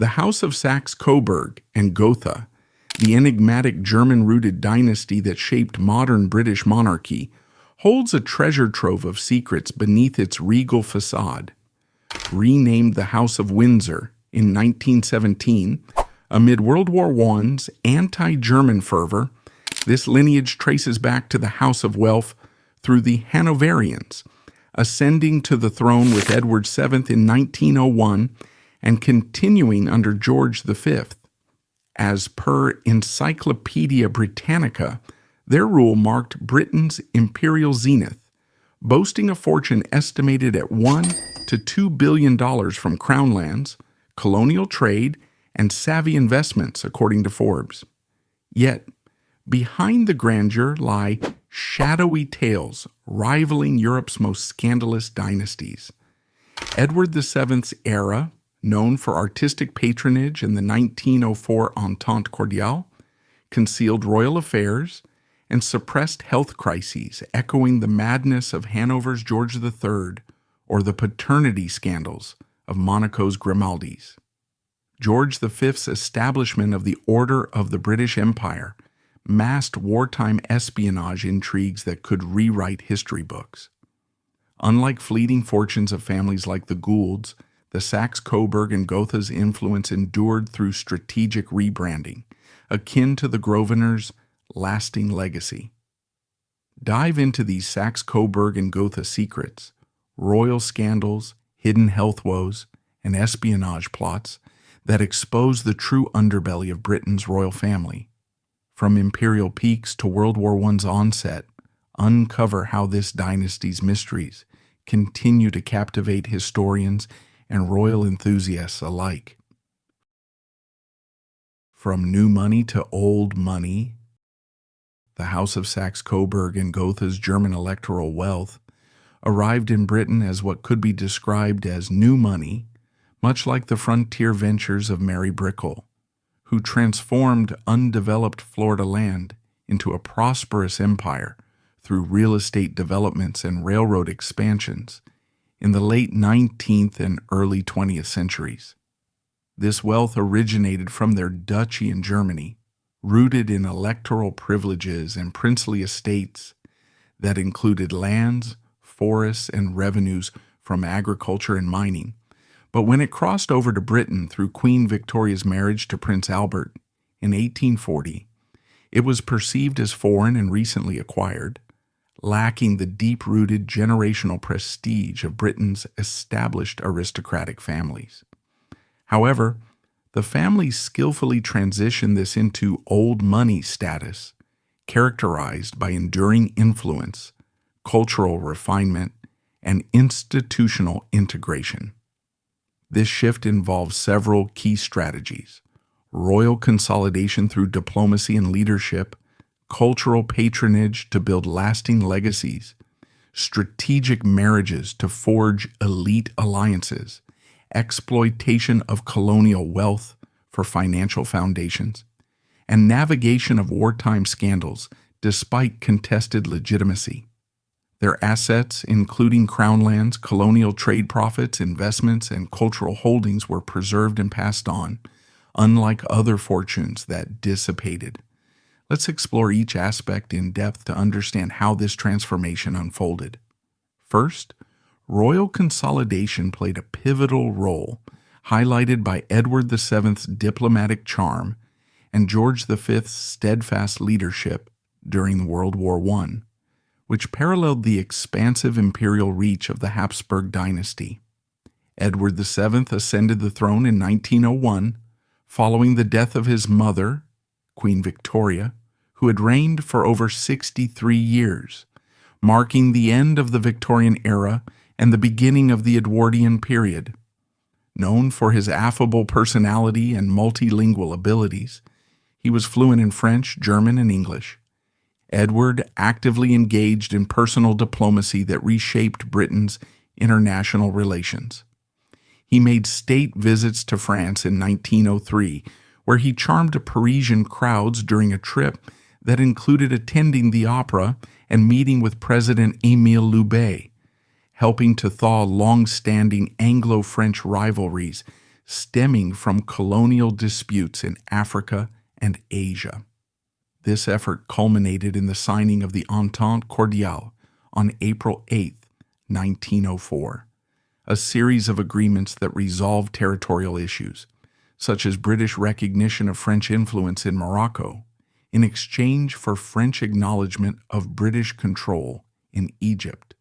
The House of Saxe-Coburg and Gotha, the enigmatic German-rooted dynasty that shaped modern British monarchy, holds a treasure trove of secrets beneath its regal facade. Renamed the House of Windsor in 1917, amid World War I's anti-German fervor, this lineage traces back to the House of Welf through the Hanoverians, ascending to the throne with Edward VII in 1901 and continuing under George V. As per Encyclopedia Britannica, their rule marked Britain's imperial zenith, boasting a fortune estimated at $1 to $2 billion from crown lands, colonial trade, and savvy investments, according to Forbes. Yet, behind the grandeur lie shadowy tales rivaling Europe's most scandalous dynasties. Edward VII's era, known for artistic patronage and the 1904 Entente Cordiale, concealed royal affairs and suppressed health crises, echoing the madness of Hanover's George III or the paternity scandals of Monaco's Grimaldis. George V's establishment of the Order of the British Empire masked wartime espionage intrigues that could rewrite history books. Unlike fleeting fortunes of families like the Goulds, the Saxe-Coburg and Gotha's influence endured through strategic rebranding, akin to the Grosvenor's lasting legacy. Dive into these Saxe-Coburg and Gotha secrets, royal scandals, hidden health woes, and espionage plots that expose the true underbelly of Britain's royal family. From imperial peaks to World War I's onset, uncover how this dynasty's mysteries continue to captivate historians and royal enthusiasts alike. From new money to old money, the House of Saxe-Coburg and Gotha's German electoral wealth arrived in Britain as what could be described as new money, much like the frontier ventures of Mary Brickell, who transformed undeveloped Florida land into a prosperous empire through real estate developments and railroad expansions in the late 19th and early 20th centuries. This wealth originated from their duchy in Germany, rooted in electoral privileges and princely estates that included lands, forests, and revenues from agriculture and mining. But when it crossed over to Britain through Queen Victoria's marriage to Prince Albert in 1840, it was perceived as foreign and recently acquired, lacking the deep-rooted generational prestige of Britain's established aristocratic families. However, the families skillfully transitioned this into old money status, characterized by enduring influence, cultural refinement, and institutional integration. This shift involves several key strategies: royal consolidation through diplomacy and leadership, cultural patronage to build lasting legacies, strategic marriages to forge elite alliances, exploitation of colonial wealth for financial foundations, and navigation of wartime scandals despite contested legitimacy. Their assets, including crown lands, colonial trade profits, investments, and cultural holdings, were preserved and passed on, unlike other fortunes that dissipated. Let's explore each aspect in depth to understand how this transformation unfolded. First, royal consolidation played a pivotal role, highlighted by Edward VII's diplomatic charm and George V's steadfast leadership during World War I, which paralleled the expansive imperial reach of the Habsburg dynasty. Edward VII ascended the throne in 1901, following the death of his mother, Queen Victoria, who had reigned for over 63 years, marking the end of the Victorian era and the beginning of the Edwardian period. Known for his affable personality and multilingual abilities, he was fluent in French, German, and English. Edward actively engaged in personal diplomacy that reshaped Britain's international relations. He made state visits to France in 1903, where he charmed Parisian crowds during a trip that included attending the opera and meeting with President Émile Loubet, helping to thaw long-standing Anglo-French rivalries stemming from colonial disputes in Africa and Asia. This effort culminated in the signing of the Entente Cordiale on April 8, 1904, a series of agreements that resolved territorial issues, such as British recognition of French influence in Morocco, in exchange for French acknowledgement of British control in Egypt.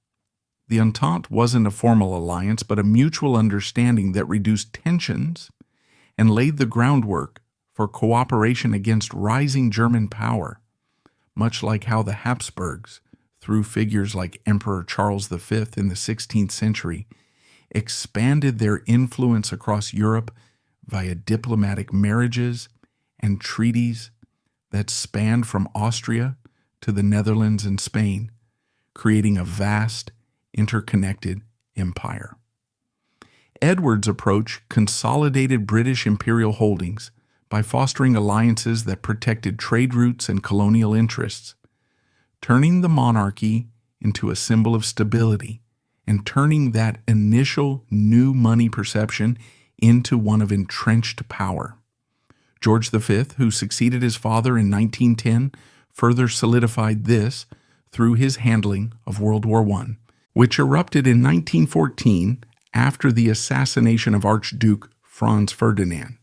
The Entente wasn't a formal alliance, but a mutual understanding that reduced tensions and laid the groundwork for cooperation against rising German power, much like how the Habsburgs, through figures like Emperor Charles V in the 16th century, expanded their influence across Europe via diplomatic marriages and treaties that spanned from Austria to the Netherlands and Spain, creating a vast, interconnected empire. Edward's approach consolidated British imperial holdings by fostering alliances that protected trade routes and colonial interests, turning the monarchy into a symbol of stability and turning that initial new money perception into one of entrenched power. George V, who succeeded his father in 1910, further solidified this through his handling of World War I, which erupted in 1914 after the assassination of Archduke Franz Ferdinand.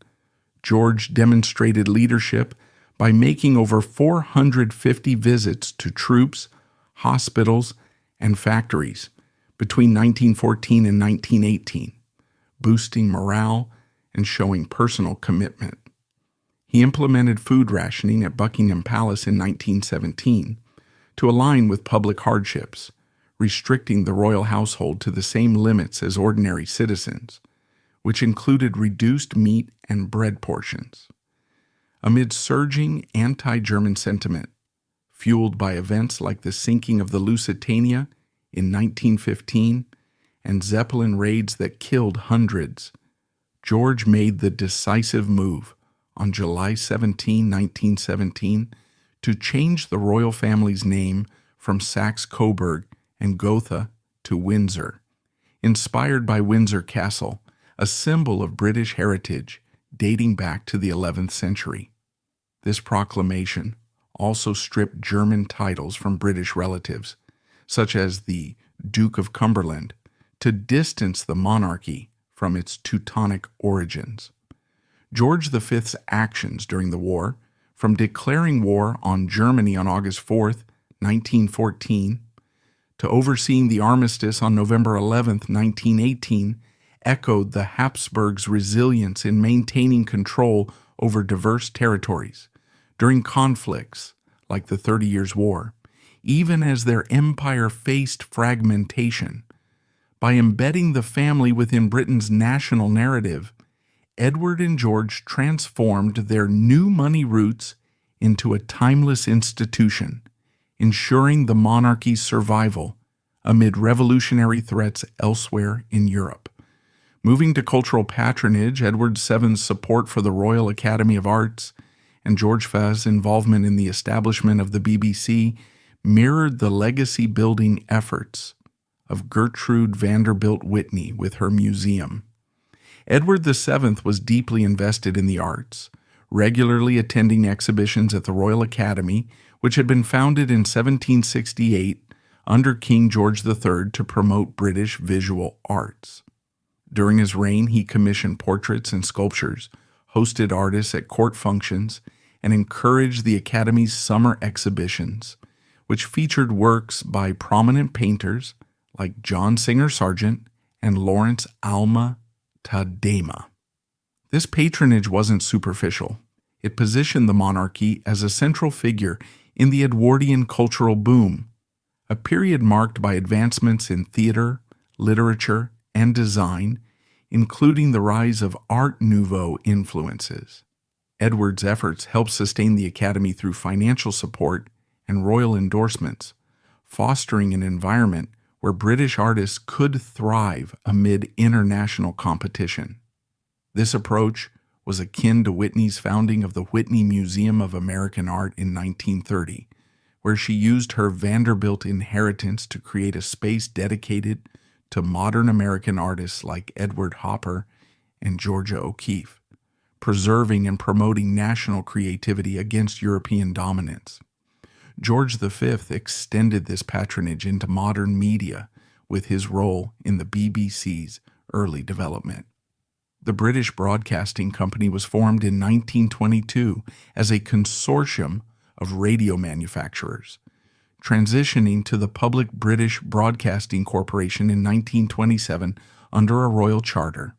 George demonstrated leadership by making over 450 visits to troops, hospitals, and factories between 1914 and 1918, boosting morale and showing personal commitment. He implemented food rationing at Buckingham Palace in 1917 to align with public hardships, restricting the royal household to the same limits as ordinary citizens, which included reduced meat and bread portions. Amid surging anti-German sentiment, fueled by events like the sinking of the Lusitania in 1915 and Zeppelin raids that killed hundreds, George made the decisive move on July 17, 1917, to change the royal family's name from Saxe-Coburg and Gotha to Windsor, inspired by Windsor Castle, a symbol of British heritage dating back to the 11th century. This proclamation also stripped German titles from British relatives, such as the Duke of Cumberland, to distance the monarchy from its Teutonic origins. George V's actions during the war, from declaring war on Germany on August 4, 1914, to overseeing the armistice on November 11, 1918, echoed the Habsburgs' resilience in maintaining control over diverse territories during conflicts like the 30 Years' War, even as their empire faced fragmentation. By embedding the family within Britain's national narrative, Edward and George transformed their new money roots into a timeless institution, ensuring the monarchy's survival amid revolutionary threats elsewhere in Europe. Moving to cultural patronage, Edward VII's support for the Royal Academy of Arts and George V's involvement in the establishment of the BBC mirrored the legacy-building efforts of Gertrude Vanderbilt Whitney with her museum. Edward VII was deeply invested in the arts, regularly attending exhibitions at the Royal Academy, which had been founded in 1768 under King George III to promote British visual arts. During his reign, he commissioned portraits and sculptures, hosted artists at court functions, and encouraged the Academy's summer exhibitions, which featured works by prominent painters like John Singer Sargent and Lawrence Alma Tadema. This patronage wasn't superficial. It positioned the monarchy as a central figure in the Edwardian cultural boom, a period marked by advancements in theater, literature, and design, including the rise of Art Nouveau influences. Edward's efforts helped sustain the Academy through financial support and royal endorsements, fostering an environment where British artists could thrive amid international competition. This approach was akin to Whitney's founding of the Whitney Museum of American Art in 1930, where she used her Vanderbilt inheritance to create a space dedicated to modern American artists like Edward Hopper and Georgia O'Keeffe, preserving and promoting national creativity against European dominance. George V extended this patronage into modern media with his role in the BBC's early development. The British Broadcasting Company was formed in 1922 as a consortium of radio manufacturers, transitioning to the Public British Broadcasting Corporation in 1927 under a royal charter.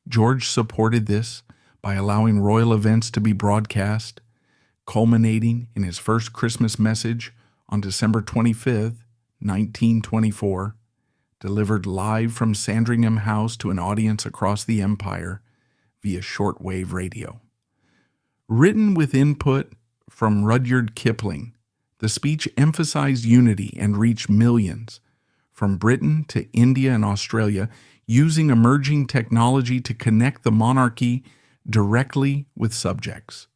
George supported this by allowing royal events to be broadcast, culminating in his first Christmas message on December 25, 1924, delivered live from Sandringham House to an audience across the empire via shortwave radio. Written with input from Rudyard Kipling, the speech emphasized unity and reached millions, from Britain to India and Australia, using emerging technology to connect the monarchy directly with subjects.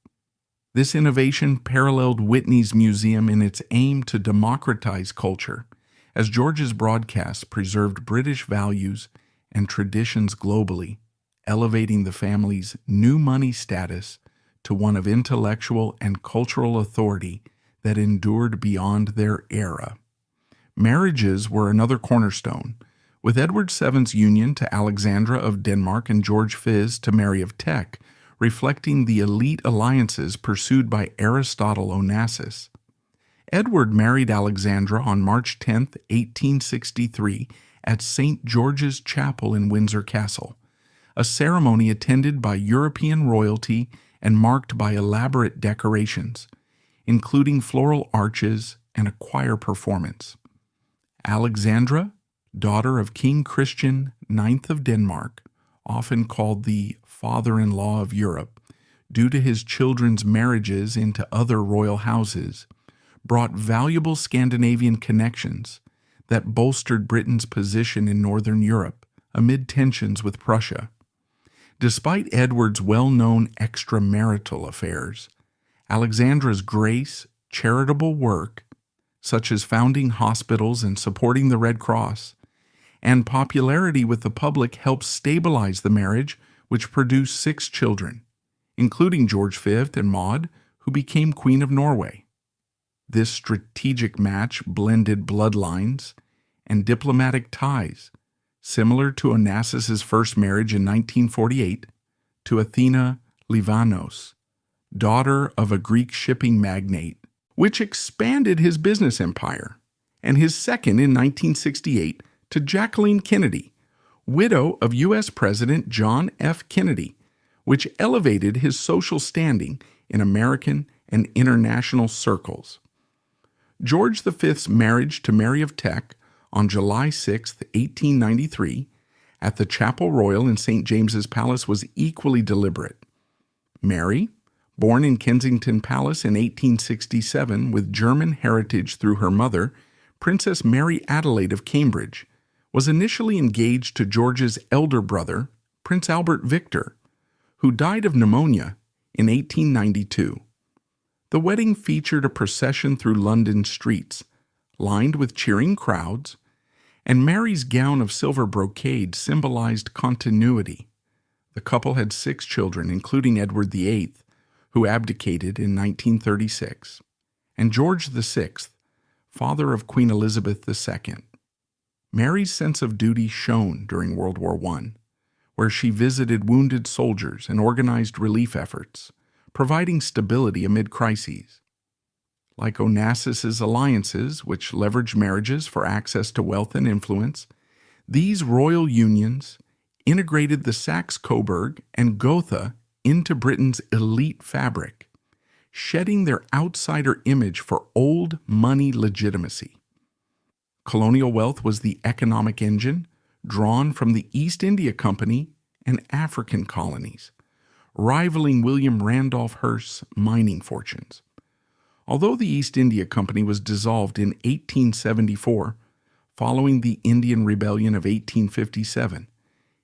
This innovation paralleled Whitney's museum in its aim to democratize culture, as George's broadcasts preserved British values and traditions globally, elevating the family's new money status to one of intellectual and cultural authority that endured beyond their era. Marriages were another cornerstone, with Edward VII's union to Alexandra of Denmark and George V's to Mary of Teck, reflecting the elite alliances pursued by Aristotle Onassis. Edward married Alexandra on March 10, 1863, at St. George's Chapel in Windsor Castle, a ceremony attended by European royalty and marked by elaborate decorations, including floral arches and a choir performance. Alexandra, daughter of King Christian IX of Denmark, often called the father-in-law of Europe, due to his children's marriages into other royal houses, brought valuable Scandinavian connections that bolstered Britain's position in Northern Europe amid tensions with Prussia. Despite Edward's well-known extramarital affairs, Alexandra's grace, charitable work, such as founding hospitals and supporting the Red Cross, and popularity with the public helped stabilize the marriage, which produced 6 children, including George V and Maud, who became Queen of Norway. This strategic match blended bloodlines and diplomatic ties, similar to Onassis's first marriage in 1948 to Athena Livanos, daughter of a Greek shipping magnate, which expanded his business empire, and his second in 1968 to Jacqueline Kennedy, widow of U.S. President John F. Kennedy, which elevated his social standing in American and international circles. George V's marriage to Mary of Teck on July 6, 1893, at the Chapel Royal in St. James's Palace was equally deliberate. Mary, born in Kensington Palace in 1867 with German heritage through her mother, Princess Mary Adelaide of Cambridge, was initially engaged to George's elder brother, Prince Albert Victor, who died of pneumonia in 1892. The wedding featured a procession through London streets, lined with cheering crowds, and Mary's gown of silver brocade symbolized continuity. The couple had 6 children, including Edward VIII, who abdicated in 1936, and George VI, father of Queen Elizabeth II. Mary's sense of duty shone during World War I, where she visited wounded soldiers and organized relief efforts, providing stability amid crises. Like Onassis's alliances, which leveraged marriages for access to wealth and influence, these royal unions integrated the Saxe-Coburg and Gotha into Britain's elite fabric, shedding their outsider image for old money legitimacy. Colonial wealth was the economic engine drawn from the East India Company and African colonies, rivaling William Randolph Hearst's mining fortunes. Although the East India Company was dissolved in 1874, following the Indian Rebellion of 1857,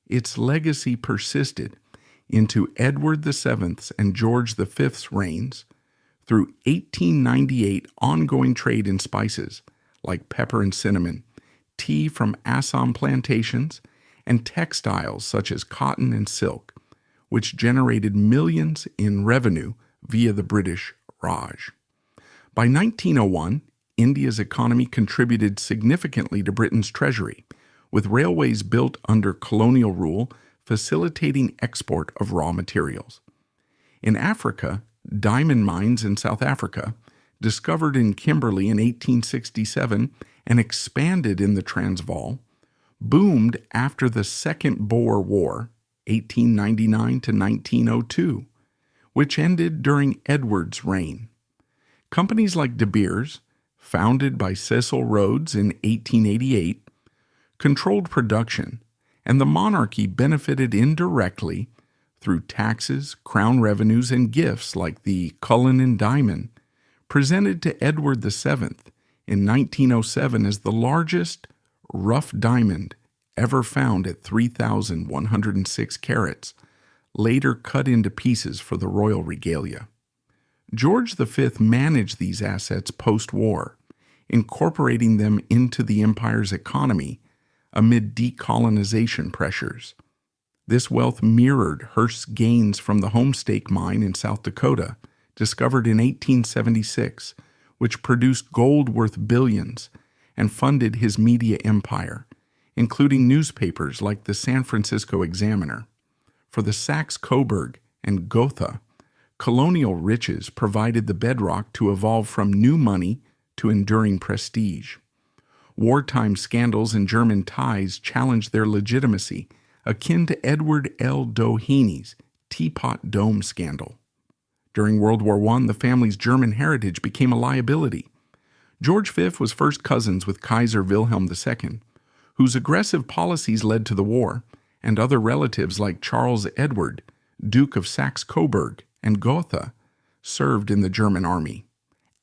its legacy persisted into Edward VII's and George V's reigns through 1898 ongoing trade in spices like pepper and cinnamon, tea from Assam plantations, and textiles such as cotton and silk, which generated millions in revenue via the British Raj. By 1901, India's economy contributed significantly to Britain's treasury, with railways built under colonial rule facilitating export of raw materials. In Africa, diamond mines in South Africa, discovered in Kimberley in 1867 and expanded in the Transvaal, boomed after the Second Boer War, 1899 to 1902, which ended during Edward's reign. Companies like De Beers, founded by Cecil Rhodes in 1888, controlled production, and the monarchy benefited indirectly through taxes, crown revenues, and gifts like the Cullinan diamond, presented to Edward VII in 1907 as the largest rough diamond ever found at 3,106 carats, later cut into pieces for the royal regalia. George V managed these assets post-war, incorporating them into the empire's economy amid decolonization pressures. This wealth mirrored Hearst's gains from the Homestake mine in South Dakota, discovered in 1876, which produced gold worth billions and funded his media empire, including newspapers like the San Francisco Examiner. For the Saxe-Coburg and Gotha, colonial riches provided the bedrock to evolve from new money to enduring prestige. Wartime scandals and German ties challenged their legitimacy, akin to Edward L. Dohany's Teapot Dome scandal. During World War I, the family's German heritage became a liability. George V was first cousins with Kaiser Wilhelm II, whose aggressive policies led to the war, and other relatives like Charles Edward, Duke of Saxe-Coburg and Gotha, served in the German army.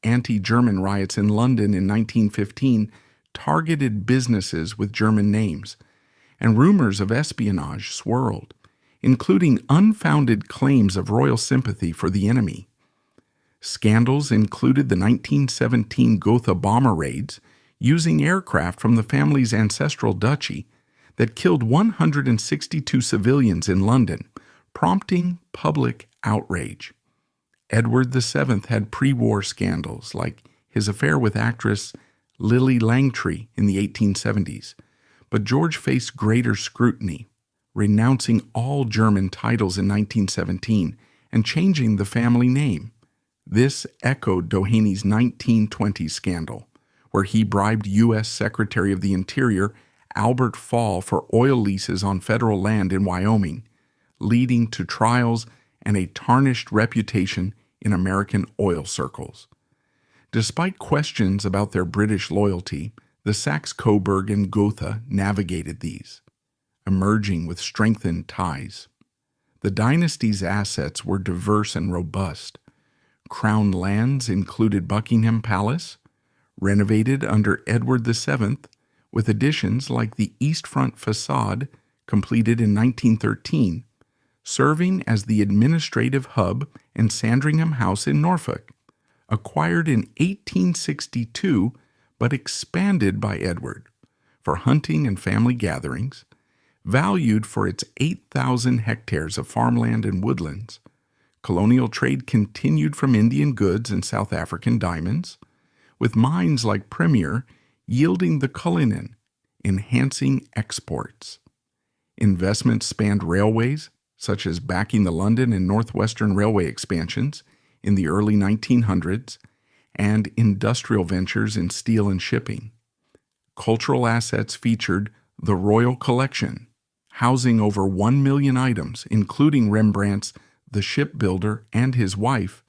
Anti-German riots in London in 1915 targeted businesses with German names, and rumors of espionage swirled, including unfounded claims of royal sympathy for the enemy. Scandals included the 1917 Gotha bomber raids using aircraft from the family's ancestral duchy that killed 162 civilians in London, prompting public outrage. Edward VII had pre-war scandals like his affair with actress Lily Langtry in the 1870s, but George faced greater scrutiny, renouncing all German titles in 1917 and changing the family name. This echoed Dohany's 1920 scandal, where he bribed U.S. Secretary of the Interior Albert Fall for oil leases on federal land in Wyoming, leading to trials and a tarnished reputation in American oil circles. Despite questions about their British loyalty, the Saxe-Coburg and Gotha navigated these, emerging with strengthened ties. The dynasty's assets were diverse and robust. Crown lands included Buckingham Palace, renovated under Edward VII, with additions like the East Front facade, completed in 1913, serving as the administrative hub, and Sandringham House in Norfolk, acquired in 1862 but expanded by Edward for hunting and family gatherings, valued for its 8,000 hectares of farmland and woodlands. Colonial trade continued from Indian goods and South African diamonds, with mines like Premier yielding the Cullinan, enhancing exports. Investments spanned railways, such as backing the London and Northwestern Railway expansions in the early 1900s, and industrial ventures in steel and shipping. Cultural assets featured the Royal Collection, housing over 1 million items, including Rembrandt's The Shipbuilder and His Wife,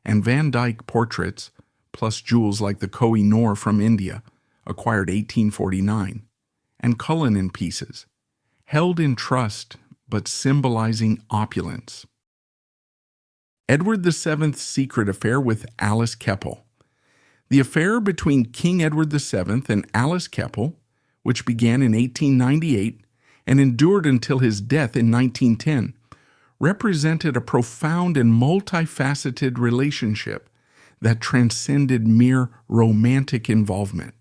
and Van Dyck portraits, plus jewels like the Koh-i-Noor from India, acquired 1849, and Cullinan pieces, held in trust but symbolizing opulence. Edward VII's secret affair with Alice Keppel. The affair between King Edward VII and Alice Keppel, which began in 1898 and endured until his death in 1910, represented a profound and multifaceted relationship that transcended mere romantic involvement.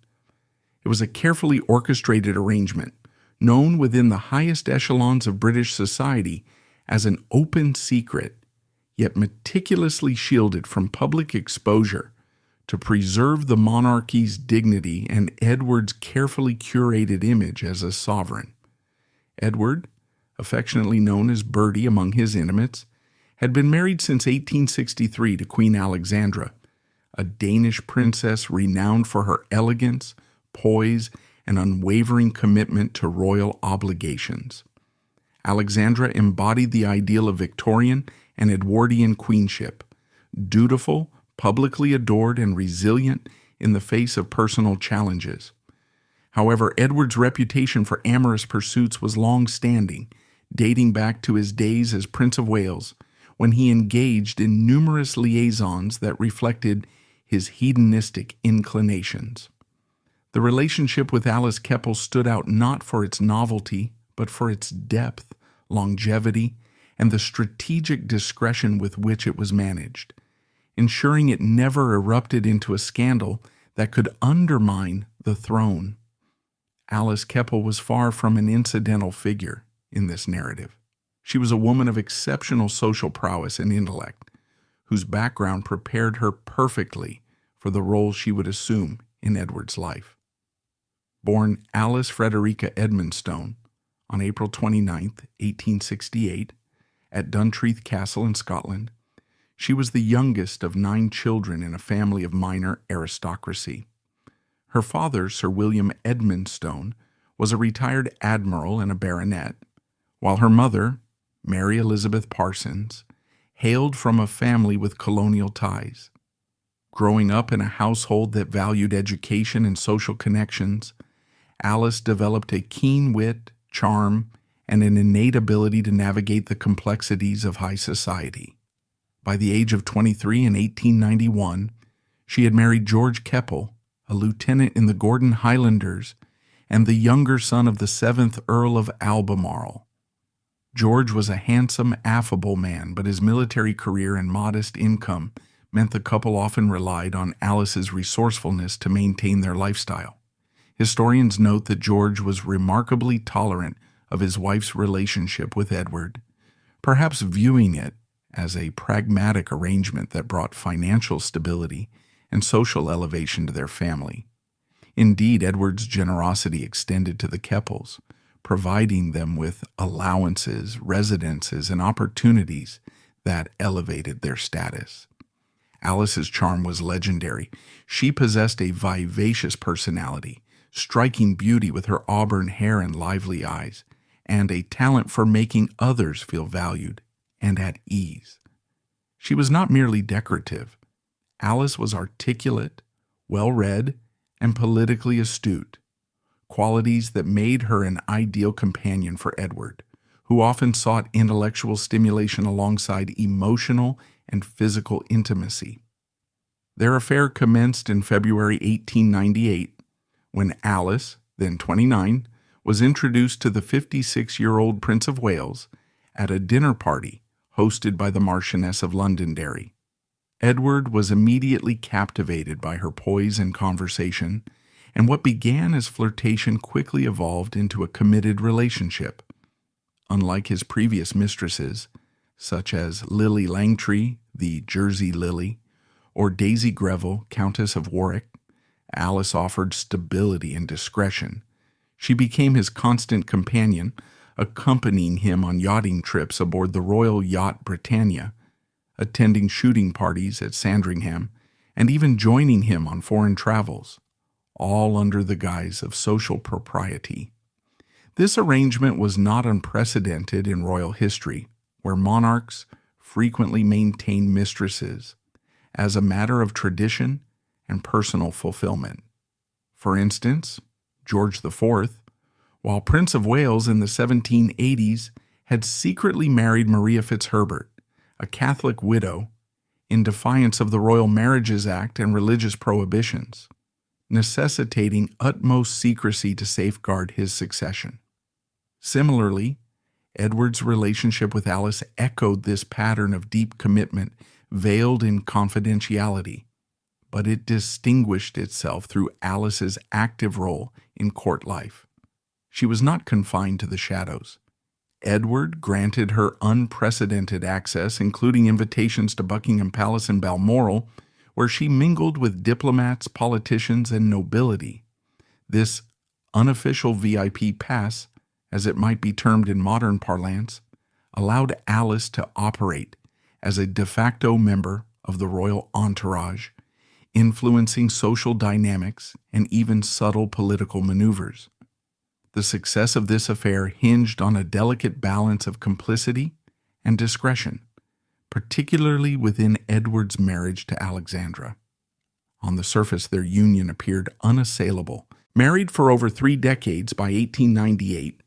It was a carefully orchestrated arrangement, known within the highest echelons of British society as an open secret, yet meticulously shielded from public exposure to preserve the monarchy's dignity and Edward's carefully curated image as a sovereign. Edward, affectionately known as Bertie among his intimates, had been married since 1863 to Queen Alexandra, a Danish princess renowned for her elegance, poise, and unwavering commitment to royal obligations. Alexandra embodied the ideal of Victorian and Edwardian queenship, dutiful, publicly adored, and resilient in the face of personal challenges. However, Edward's reputation for amorous pursuits was long-standing, dating back to his days as Prince of Wales, when he engaged in numerous liaisons that reflected his hedonistic inclinations. The relationship with Alice Keppel stood out not for its novelty, but for its depth, longevity, and the strategic discretion with which it was managed, ensuring it never erupted into a scandal that could undermine the throne. Alice Keppel was far from an incidental figure in this narrative. She was a woman of exceptional social prowess and intellect, whose background prepared her perfectly for the role she would assume in Edward's life. Born Alice Frederica Edmonstone on April 29, 1868, at Duntreath Castle in Scotland, she was the youngest of 9 children in a family of minor aristocracy. Her father, Sir William Edmonstone, was a retired admiral and a baronet, while her mother, Mary Elizabeth Parsons, hailed from a family with colonial ties. Growing up in a household that valued education and social connections, Alice developed a keen wit, charm, and an innate ability to navigate the complexities of high society. By the age of 23 in 1891, she had married George Keppel, a lieutenant in the Gordon Highlanders and the younger son of the 7th Earl of Albemarle. George was a handsome, affable man, but his military career and modest income meant the couple often relied on Alice's resourcefulness to maintain their lifestyle. Historians note that George was remarkably tolerant of his wife's relationship with Edward, perhaps viewing it as a pragmatic arrangement that brought financial stability and social elevation to their family. Indeed, Edward's generosity extended to the Keppels, providing them with allowances, residences, and opportunities that elevated their status. Alice's charm was legendary. She possessed a vivacious personality, striking beauty with her auburn hair and lively eyes, and a talent for making others feel valued and at ease. She was not merely decorative. Alice was articulate, well-read, and politically astute, qualities that made her an ideal companion for Edward, who often sought intellectual stimulation alongside emotional and physical intimacy. Their affair commenced in February 1898, when Alice, then 29, was introduced to the 56-year-old Prince of Wales at a dinner party hosted by the Marchioness of Londonderry. Edward was immediately captivated by her poise and conversation, and what began as flirtation quickly evolved into a committed relationship. Unlike his previous mistresses, such as Lily Langtry, the Jersey Lily, or Daisy Greville, Countess of Warwick, Alice offered stability and discretion. She became his constant companion, accompanying him on yachting trips aboard the Royal Yacht Britannia, attending shooting parties at Sandringham, and even joining him on foreign travels, all under the guise of social propriety. This arrangement was not unprecedented in royal history, where monarchs frequently maintained mistresses as a matter of tradition and personal fulfillment. For instance, George IV, while Prince of Wales in the 1780s, had secretly married Maria Fitzherbert, a Catholic widow, in defiance of the Royal Marriages Act and religious prohibitions, necessitating utmost secrecy to safeguard his succession. Similarly, Edward's relationship with Alice echoed this pattern of deep commitment veiled in confidentiality, but it distinguished itself through Alice's active role in court life. She was not confined to the shadows. Edward granted her unprecedented access, including invitations to Buckingham Palace in Balmoral, where she mingled with diplomats, politicians, and nobility. This unofficial VIP pass, as it might be termed in modern parlance, allowed Alice to operate as a de facto member of the royal entourage, influencing social dynamics and even subtle political maneuvers. The success of this affair hinged on a delicate balance of complicity and discretion, particularly within Edward's marriage to Alexandra. On the surface, their union appeared unassailable. Married for over 3 decades by 1898,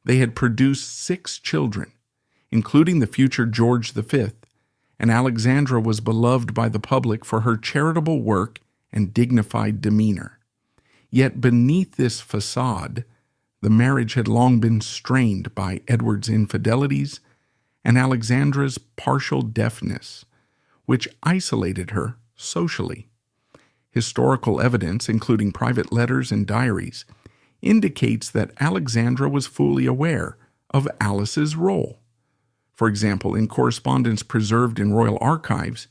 they had produced 6 children, including the future George V, and Alexandra was beloved by the public for her charitable work and dignified demeanor. Yet beneath this facade, the marriage had long been strained by Edward's infidelities and Alexandra's partial deafness, which isolated her socially. Historical evidence, including private letters and diaries, indicates that Alexandra was fully aware of Alice's role. For example, in correspondence preserved in royal archives,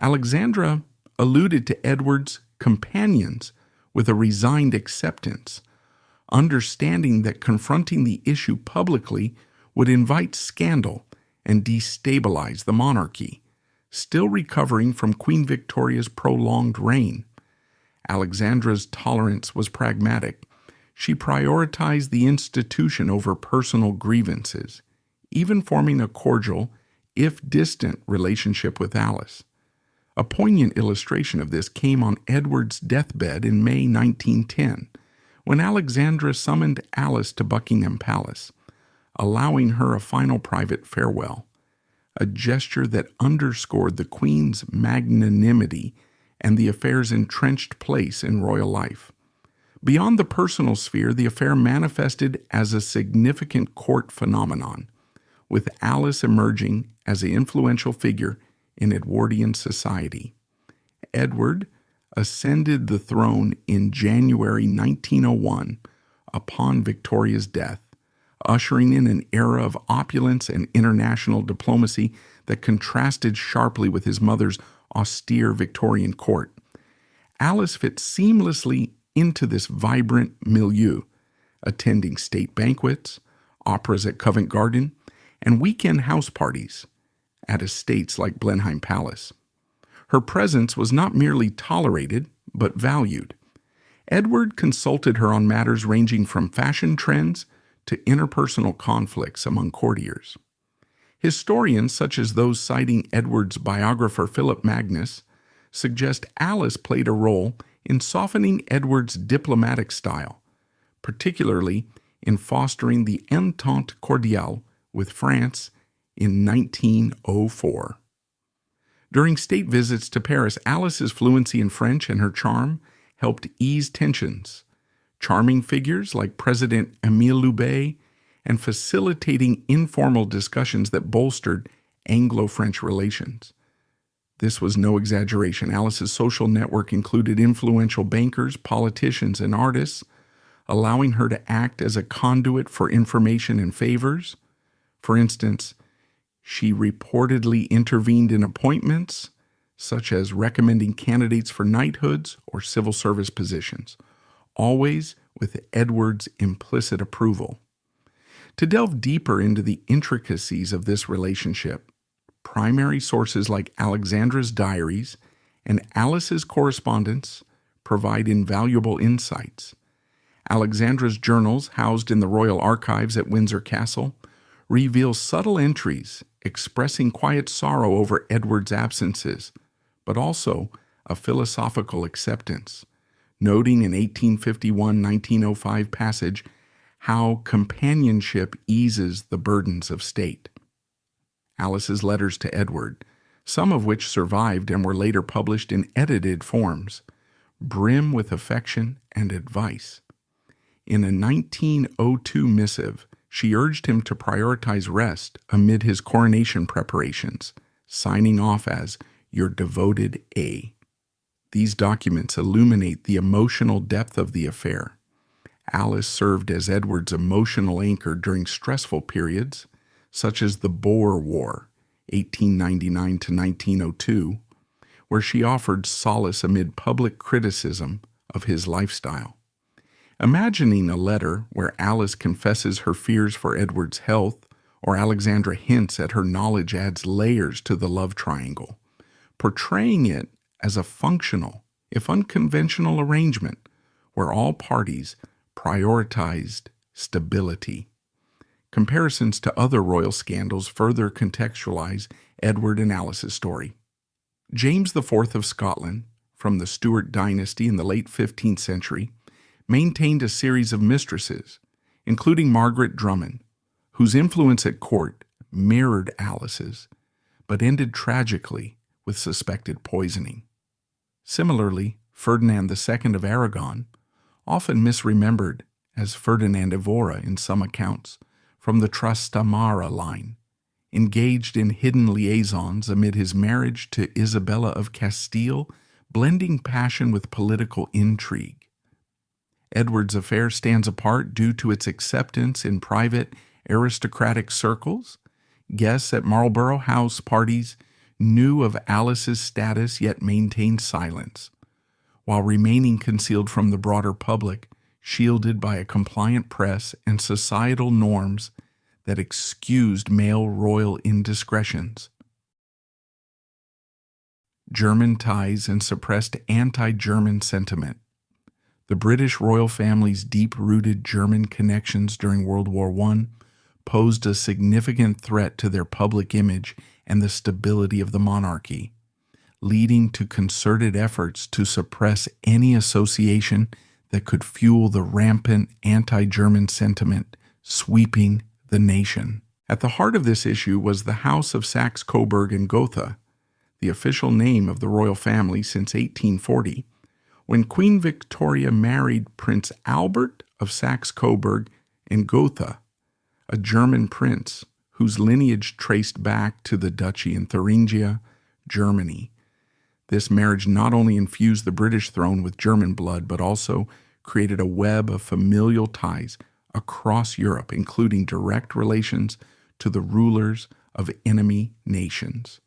Alexandra alluded to Edward's companions with a resigned acceptance, understanding that confronting the issue publicly would invite scandal and destabilize the monarchy. Still recovering from Queen Victoria's prolonged reign, Alexandra's tolerance was pragmatic. She prioritized the institution over personal grievances, even forming a cordial, if distant, relationship with Alice. A poignant illustration of this came on Edward's deathbed in May 1910, when Alexandra summoned Alice to Buckingham Palace, allowing her a final private farewell, a gesture that underscored the Queen's magnanimity and the affair's entrenched place in royal life. Beyond the personal sphere, the affair manifested as a significant court phenomenon, with Alice emerging as an influential figure in Edwardian society. Edward ascended the throne in January 1901 upon Victoria's death, ushering in an era of opulence and international diplomacy that contrasted sharply with his mother's austere Victorian court. Alice fit seamlessly into this vibrant milieu, attending state banquets, operas at Covent Garden, and weekend house parties at estates like Blenheim Palace. Her presence was not merely tolerated, but valued. Edward consulted her on matters ranging from fashion trends to interpersonal conflicts among courtiers. Historians, such as those citing Edward's biographer Philip Magnus, suggest Alice played a role in softening Edward's diplomatic style, particularly in fostering the Entente Cordiale with France in 1904. During state visits to Paris, Alice's fluency in French and her charm helped ease tensions, charming figures like President Émile Loubet and facilitating informal discussions that bolstered Anglo-French relations. This was no exaggeration. Alice's social network included influential bankers, politicians, and artists, allowing her to act as a conduit for information and favors. For instance, she reportedly intervened in appointments, such as recommending candidates for knighthoods or civil service positions, always with Edward's implicit approval. To delve deeper into the intricacies of this relationship, primary sources like Alexandra's diaries and Alice's correspondence provide invaluable insights. Alexandra's journals, housed in the royal archives at Windsor Castle, reveal subtle entries expressing quiet sorrow over Edward's absences, but also a philosophical acceptance, noting in 1851-1905 passage how companionship eases the burdens of state. Alice's letters to Edward, some of which survived and were later published in edited forms, brim with affection and advice. In a 1902 missive, she urged him to prioritize rest amid his coronation preparations, signing off as "your devoted A." These documents illuminate the emotional depth of the affair. Alice served as Edward's emotional anchor during stressful periods, such as the Boer War, 1899 to 1902, where she offered solace amid public criticism of his lifestyle. Imagining a letter where Alice confesses her fears for Edward's health, or Alexandra hints at her knowledge, adds layers to the love triangle, portraying it as a functional, if unconventional, arrangement where all parties prioritized stability. Comparisons to other royal scandals further contextualize Edward and Alice's story. James IV of Scotland, from the Stuart dynasty in the late 15th century, maintained a series of mistresses, including Margaret Drummond, whose influence at court mirrored Alice's, but ended tragically with suspected poisoning. Similarly, Ferdinand II of Aragon, often misremembered as Ferdinand Evora in some accounts, from the Trastamara line, engaged in hidden liaisons amid his marriage to Isabella of Castile, blending passion with political intrigue. Edward's affair stands apart due to its acceptance in private aristocratic circles. Guests at Marlborough House parties knew of Alice's status yet maintained silence, while remaining concealed from the broader public, shielded by a compliant press and societal norms that excused male royal indiscretions. German ties and suppressed anti-German sentiment. The British royal family's deep-rooted German connections during World War I posed a significant threat to their public image and the stability of the monarchy, leading to concerted efforts to suppress any association that could fuel the rampant anti-German sentiment sweeping the nation. At the heart of this issue was the House of Saxe-Coburg and Gotha, the official name of the royal family since 1840, when Queen Victoria married Prince Albert of Saxe-Coburg and Gotha, a German prince whose lineage traced back to the duchy in Thuringia, Germany. This marriage not only infused the British throne with German blood, but also created a web of familial ties across Europe, including direct relations to the rulers of enemy nations.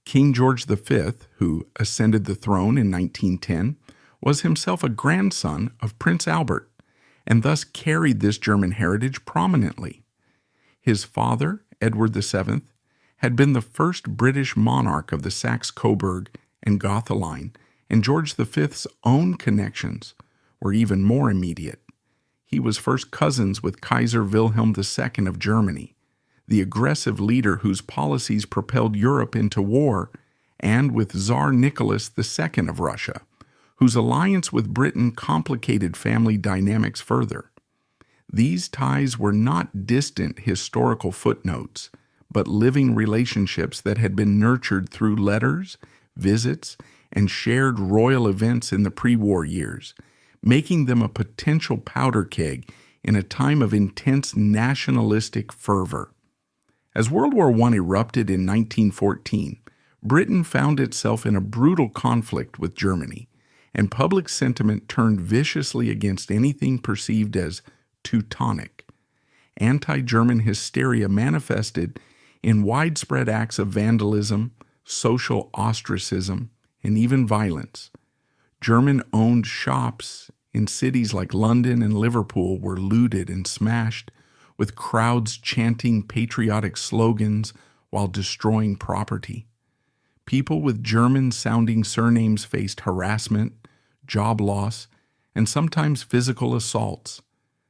King George V, who ascended the throne in 1910, was himself a grandson of Prince Albert, and thus carried this German heritage prominently. His father, Edward VII, had been the first British monarch of the Saxe-Coburg and Gotha line, and George V's own connections were even more immediate. He was first cousins with Kaiser Wilhelm II of Germany, the aggressive leader whose policies propelled Europe into war, and with Tsar Nicholas II of Russia, whose alliance with Britain complicated family dynamics further. These ties were not distant historical footnotes, but living relationships that had been nurtured through letters, visits, and shared royal events in the pre-war years, making them a potential powder keg in a time of intense nationalistic fervor. As World War I erupted in 1914, Britain found itself in a brutal conflict with Germany, and public sentiment turned viciously against anything perceived as Teutonic. Anti-German hysteria manifested in widespread acts of vandalism, social ostracism, and even violence. German-owned shops in cities like London and Liverpool were looted and smashed, with crowds chanting patriotic slogans while destroying property. People with German-sounding surnames faced harassment, job loss, and sometimes physical assaults.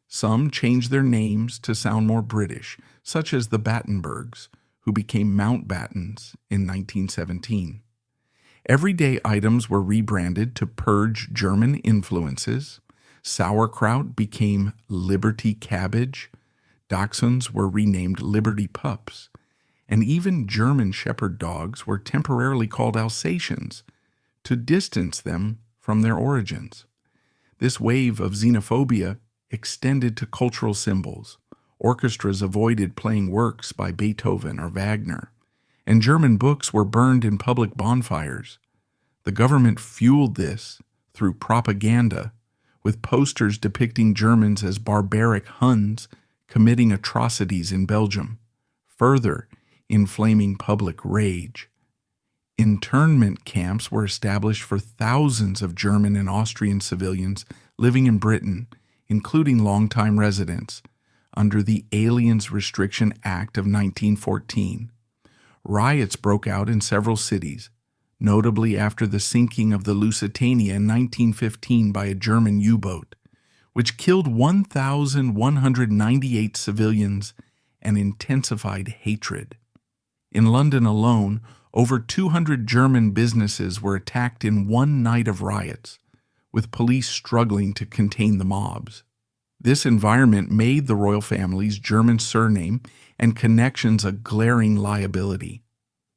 Some changed their names to sound more British, such as the Battenbergs, who became Mountbattens in 1917. Everyday items were rebranded to purge German influences. Sauerkraut became Liberty Cabbage. Dachshunds were renamed Liberty Pups. And even German shepherd dogs were temporarily called Alsatians to distance them from their origins. This wave of xenophobia extended to cultural symbols. Orchestras avoided playing works by Beethoven or Wagner, and German books were burned in public bonfires. The government fueled this through propaganda, with posters depicting Germans as barbaric Huns committing atrocities in Belgium, further inflaming public rage. Internment camps were established for thousands of German and Austrian civilians living in Britain, including longtime residents, under the Aliens Restriction Act of 1914. Riots broke out in several cities, notably after the sinking of the Lusitania in 1915 by a German U-boat, which killed 1,198 civilians and intensified hatred. In London alone, over 200 German businesses were attacked in one night of riots, with police struggling to contain the mobs. This environment made the royal family's German surname and connections a glaring liability,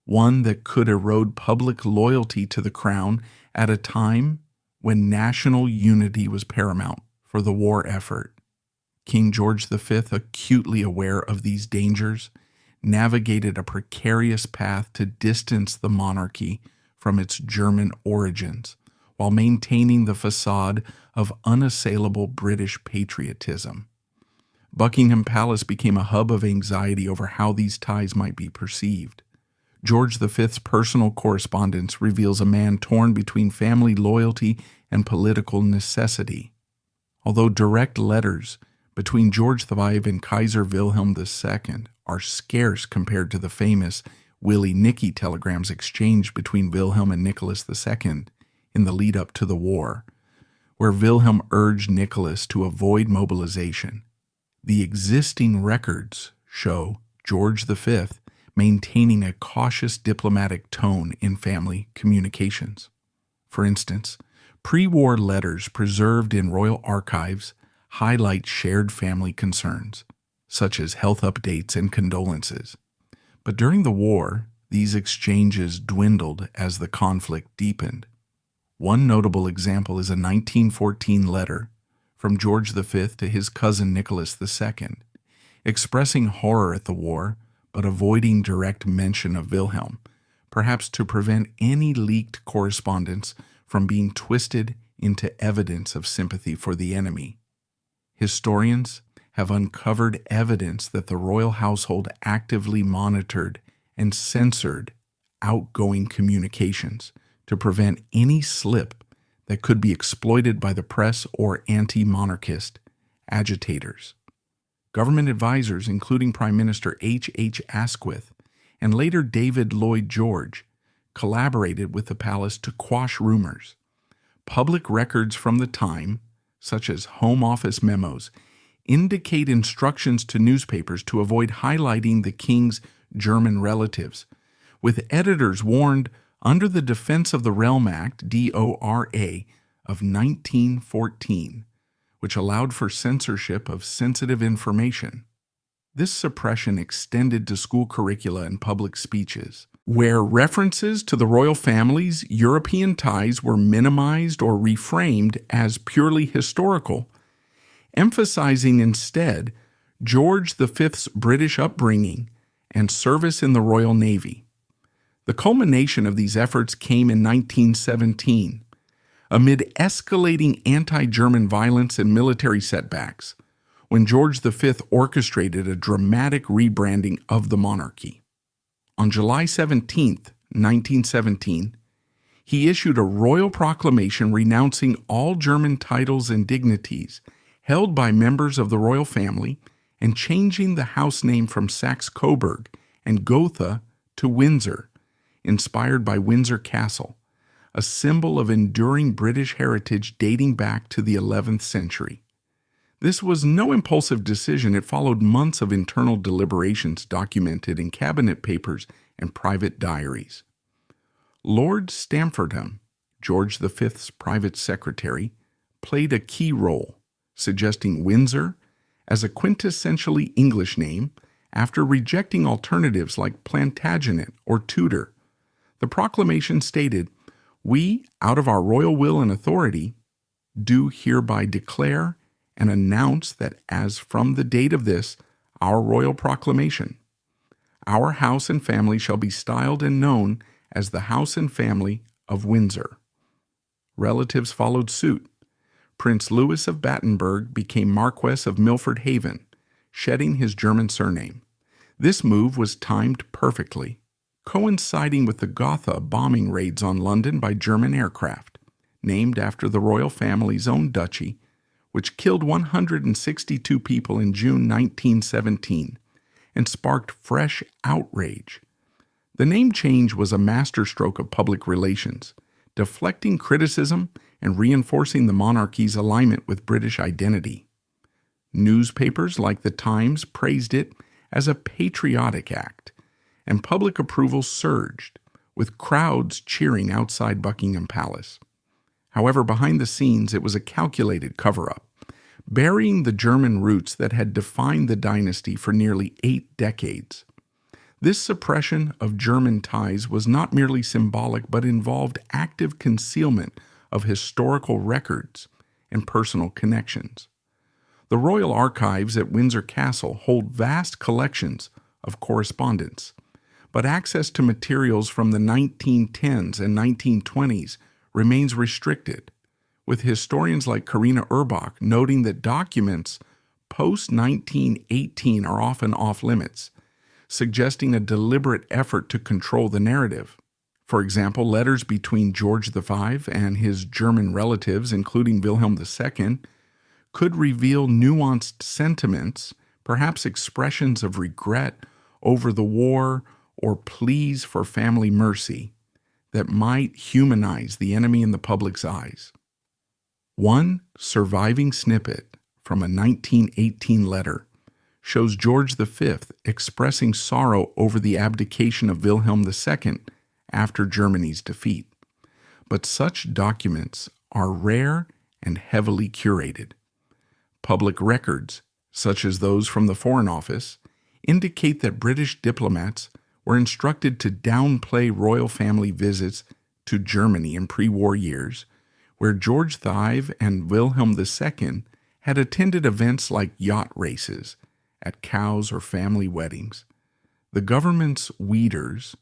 one that could erode public loyalty to the crown at a time when national unity was paramount for the war effort. King George V, acutely aware of these dangers, navigated a precarious path to distance the monarchy from its German origins, while maintaining the facade of unassailable British patriotism. Buckingham Palace became a hub of anxiety over how these ties might be perceived. George V's personal correspondence reveals a man torn between family loyalty and political necessity. Although direct letters between George V and Kaiser Wilhelm II are scarce compared to the famous Willie-Nicky telegrams exchanged between Wilhelm and Nicholas II in the lead-up to the war, where Wilhelm urged Nicholas to avoid mobilization, the existing records show George V maintaining a cautious diplomatic tone in family communications. For instance, pre-war letters preserved in royal archives highlight shared family concerns, such as health updates and condolences. But during the war, these exchanges dwindled as the conflict deepened. One notable example is a 1914 letter from George V to his cousin Nicholas II, expressing horror at the war but avoiding direct mention of Wilhelm, perhaps to prevent any leaked correspondence from being twisted into evidence of sympathy for the enemy. Historians have uncovered evidence that the royal household actively monitored and censored outgoing communications to prevent any slip that could be exploited by the press or anti-monarchist agitators. Government advisors, including Prime Minister H. Asquith and later David Lloyd George, collaborated with the palace to quash rumors. Public records from the time, such as Home Office memos, indicate instructions to newspapers to avoid highlighting the king's German relatives, with editors warned under the Defense of the Realm Act, DORA, of 1914, which allowed for censorship of sensitive information. This suppression extended to school curricula and public speeches, where references to the royal family's European ties were minimized or reframed as purely historical, emphasizing instead George V's British upbringing and service in the Royal Navy. The culmination of these efforts came in 1917, amid escalating anti-German violence and military setbacks, when George V orchestrated a dramatic rebranding of the monarchy. On July 17, 1917, he issued a royal proclamation renouncing all German titles and dignities held by members of the royal family and changing the house name from Saxe-Coburg and Gotha to Windsor, inspired by Windsor Castle, a symbol of enduring British heritage dating back to the 11th century. This was no impulsive decision. It followed months of internal deliberations documented in cabinet papers and private diaries. Lord Stamfordham, George V's private secretary, played a key role, suggesting Windsor as a quintessentially English name after rejecting alternatives like Plantagenet or Tudor. The proclamation stated, "We, out of our royal will and authority, do hereby declare and announce that as from the date of this, our royal proclamation, our house and family shall be styled and known as the House and Family of Windsor." Relatives followed suit. Prince Louis of Battenberg became Marquess of Milford Haven, shedding his German surname. This move was timed perfectly, coinciding with the Gotha bombing raids on London by German aircraft, named after the royal family's own duchy, which killed 162 people in June 1917 and sparked fresh outrage. The name change was a masterstroke of public relations, deflecting criticism and reinforcing the monarchy's alignment with British identity. Newspapers like the Times praised it as a patriotic act, and public approval surged, with crowds cheering outside Buckingham Palace. However, behind the scenes, it was a calculated cover-up, burying the German roots that had defined the dynasty for nearly 8 decades. This suppression of German ties was not merely symbolic, but involved active concealment of historical records and personal connections. The royal archives at Windsor Castle hold vast collections of correspondence, but access to materials from the 1910s and 1920s remains restricted, with historians like Karina Urbach noting that documents post-1918 are often off-limits, suggesting a deliberate effort to control the narrative. For example, letters between George V and his German relatives, including Wilhelm II, could reveal nuanced sentiments, perhaps expressions of regret over the war or pleas for family mercy, that might humanize the enemy in the public's eyes. One surviving snippet from a 1918 letter shows George V expressing sorrow over the abdication of Wilhelm II after Germany's defeat. But such documents are rare and heavily curated. Public records, such as those from the Foreign Office, indicate that British diplomats were instructed to downplay royal family visits to Germany in pre-war years, where George V and Wilhelm II had attended events like yacht races, at cows or family weddings. The government's weeders,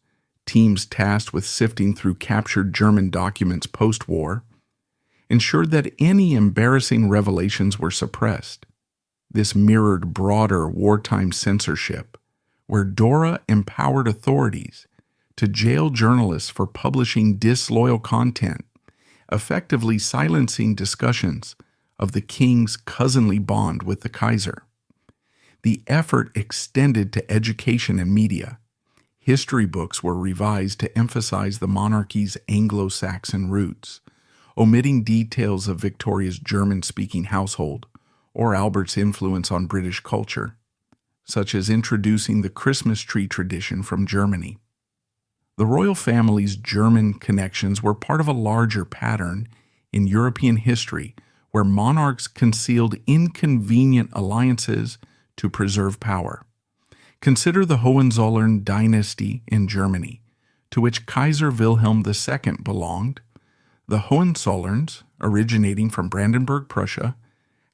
teams tasked with sifting through captured German documents post-war, ensured that any embarrassing revelations were suppressed. This mirrored broader wartime censorship, where Dora empowered authorities to jail journalists for publishing disloyal content, effectively silencing discussions of the king's cousinly bond with the Kaiser. The effort extended to education and media. History books were revised to emphasize the monarchy's Anglo-Saxon roots, omitting details of Victoria's German-speaking household or Albert's influence on British culture, such as introducing the Christmas tree tradition from Germany. The royal family's German connections were part of a larger pattern in European history where monarchs concealed inconvenient alliances to preserve power. Consider the Hohenzollern dynasty in Germany, to which Kaiser Wilhelm II belonged. The Hohenzollerns, originating from Brandenburg, Prussia,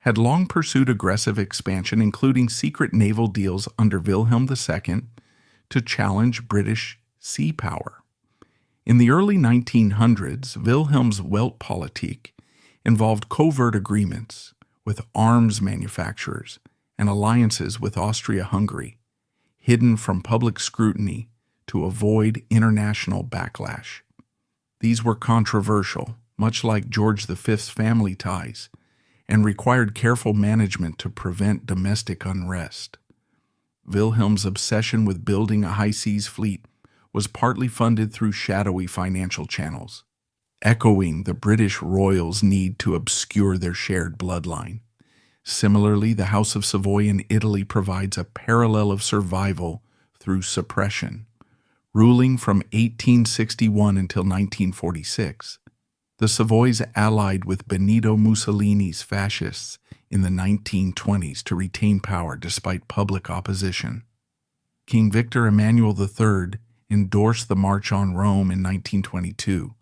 had long pursued aggressive expansion, including secret naval deals under Wilhelm II to challenge British sea power. In the early 1900s, Wilhelm's Weltpolitik involved covert agreements with arms manufacturers and alliances with Austria-Hungary, hidden from public scrutiny to avoid international backlash. These were controversial, much like George V's family ties, and required careful management to prevent domestic unrest. Wilhelm's obsession with building a high-seas fleet was partly funded through shadowy financial channels, echoing the British royals' need to obscure their shared bloodline. Similarly, the House of Savoy in Italy provides a parallel of survival through suppression. Ruling from 1861 until 1946, the Savoys allied with Benito Mussolini's fascists in the 1920s to retain power despite public opposition. King Victor Emmanuel III endorsed the March on Rome in 1922,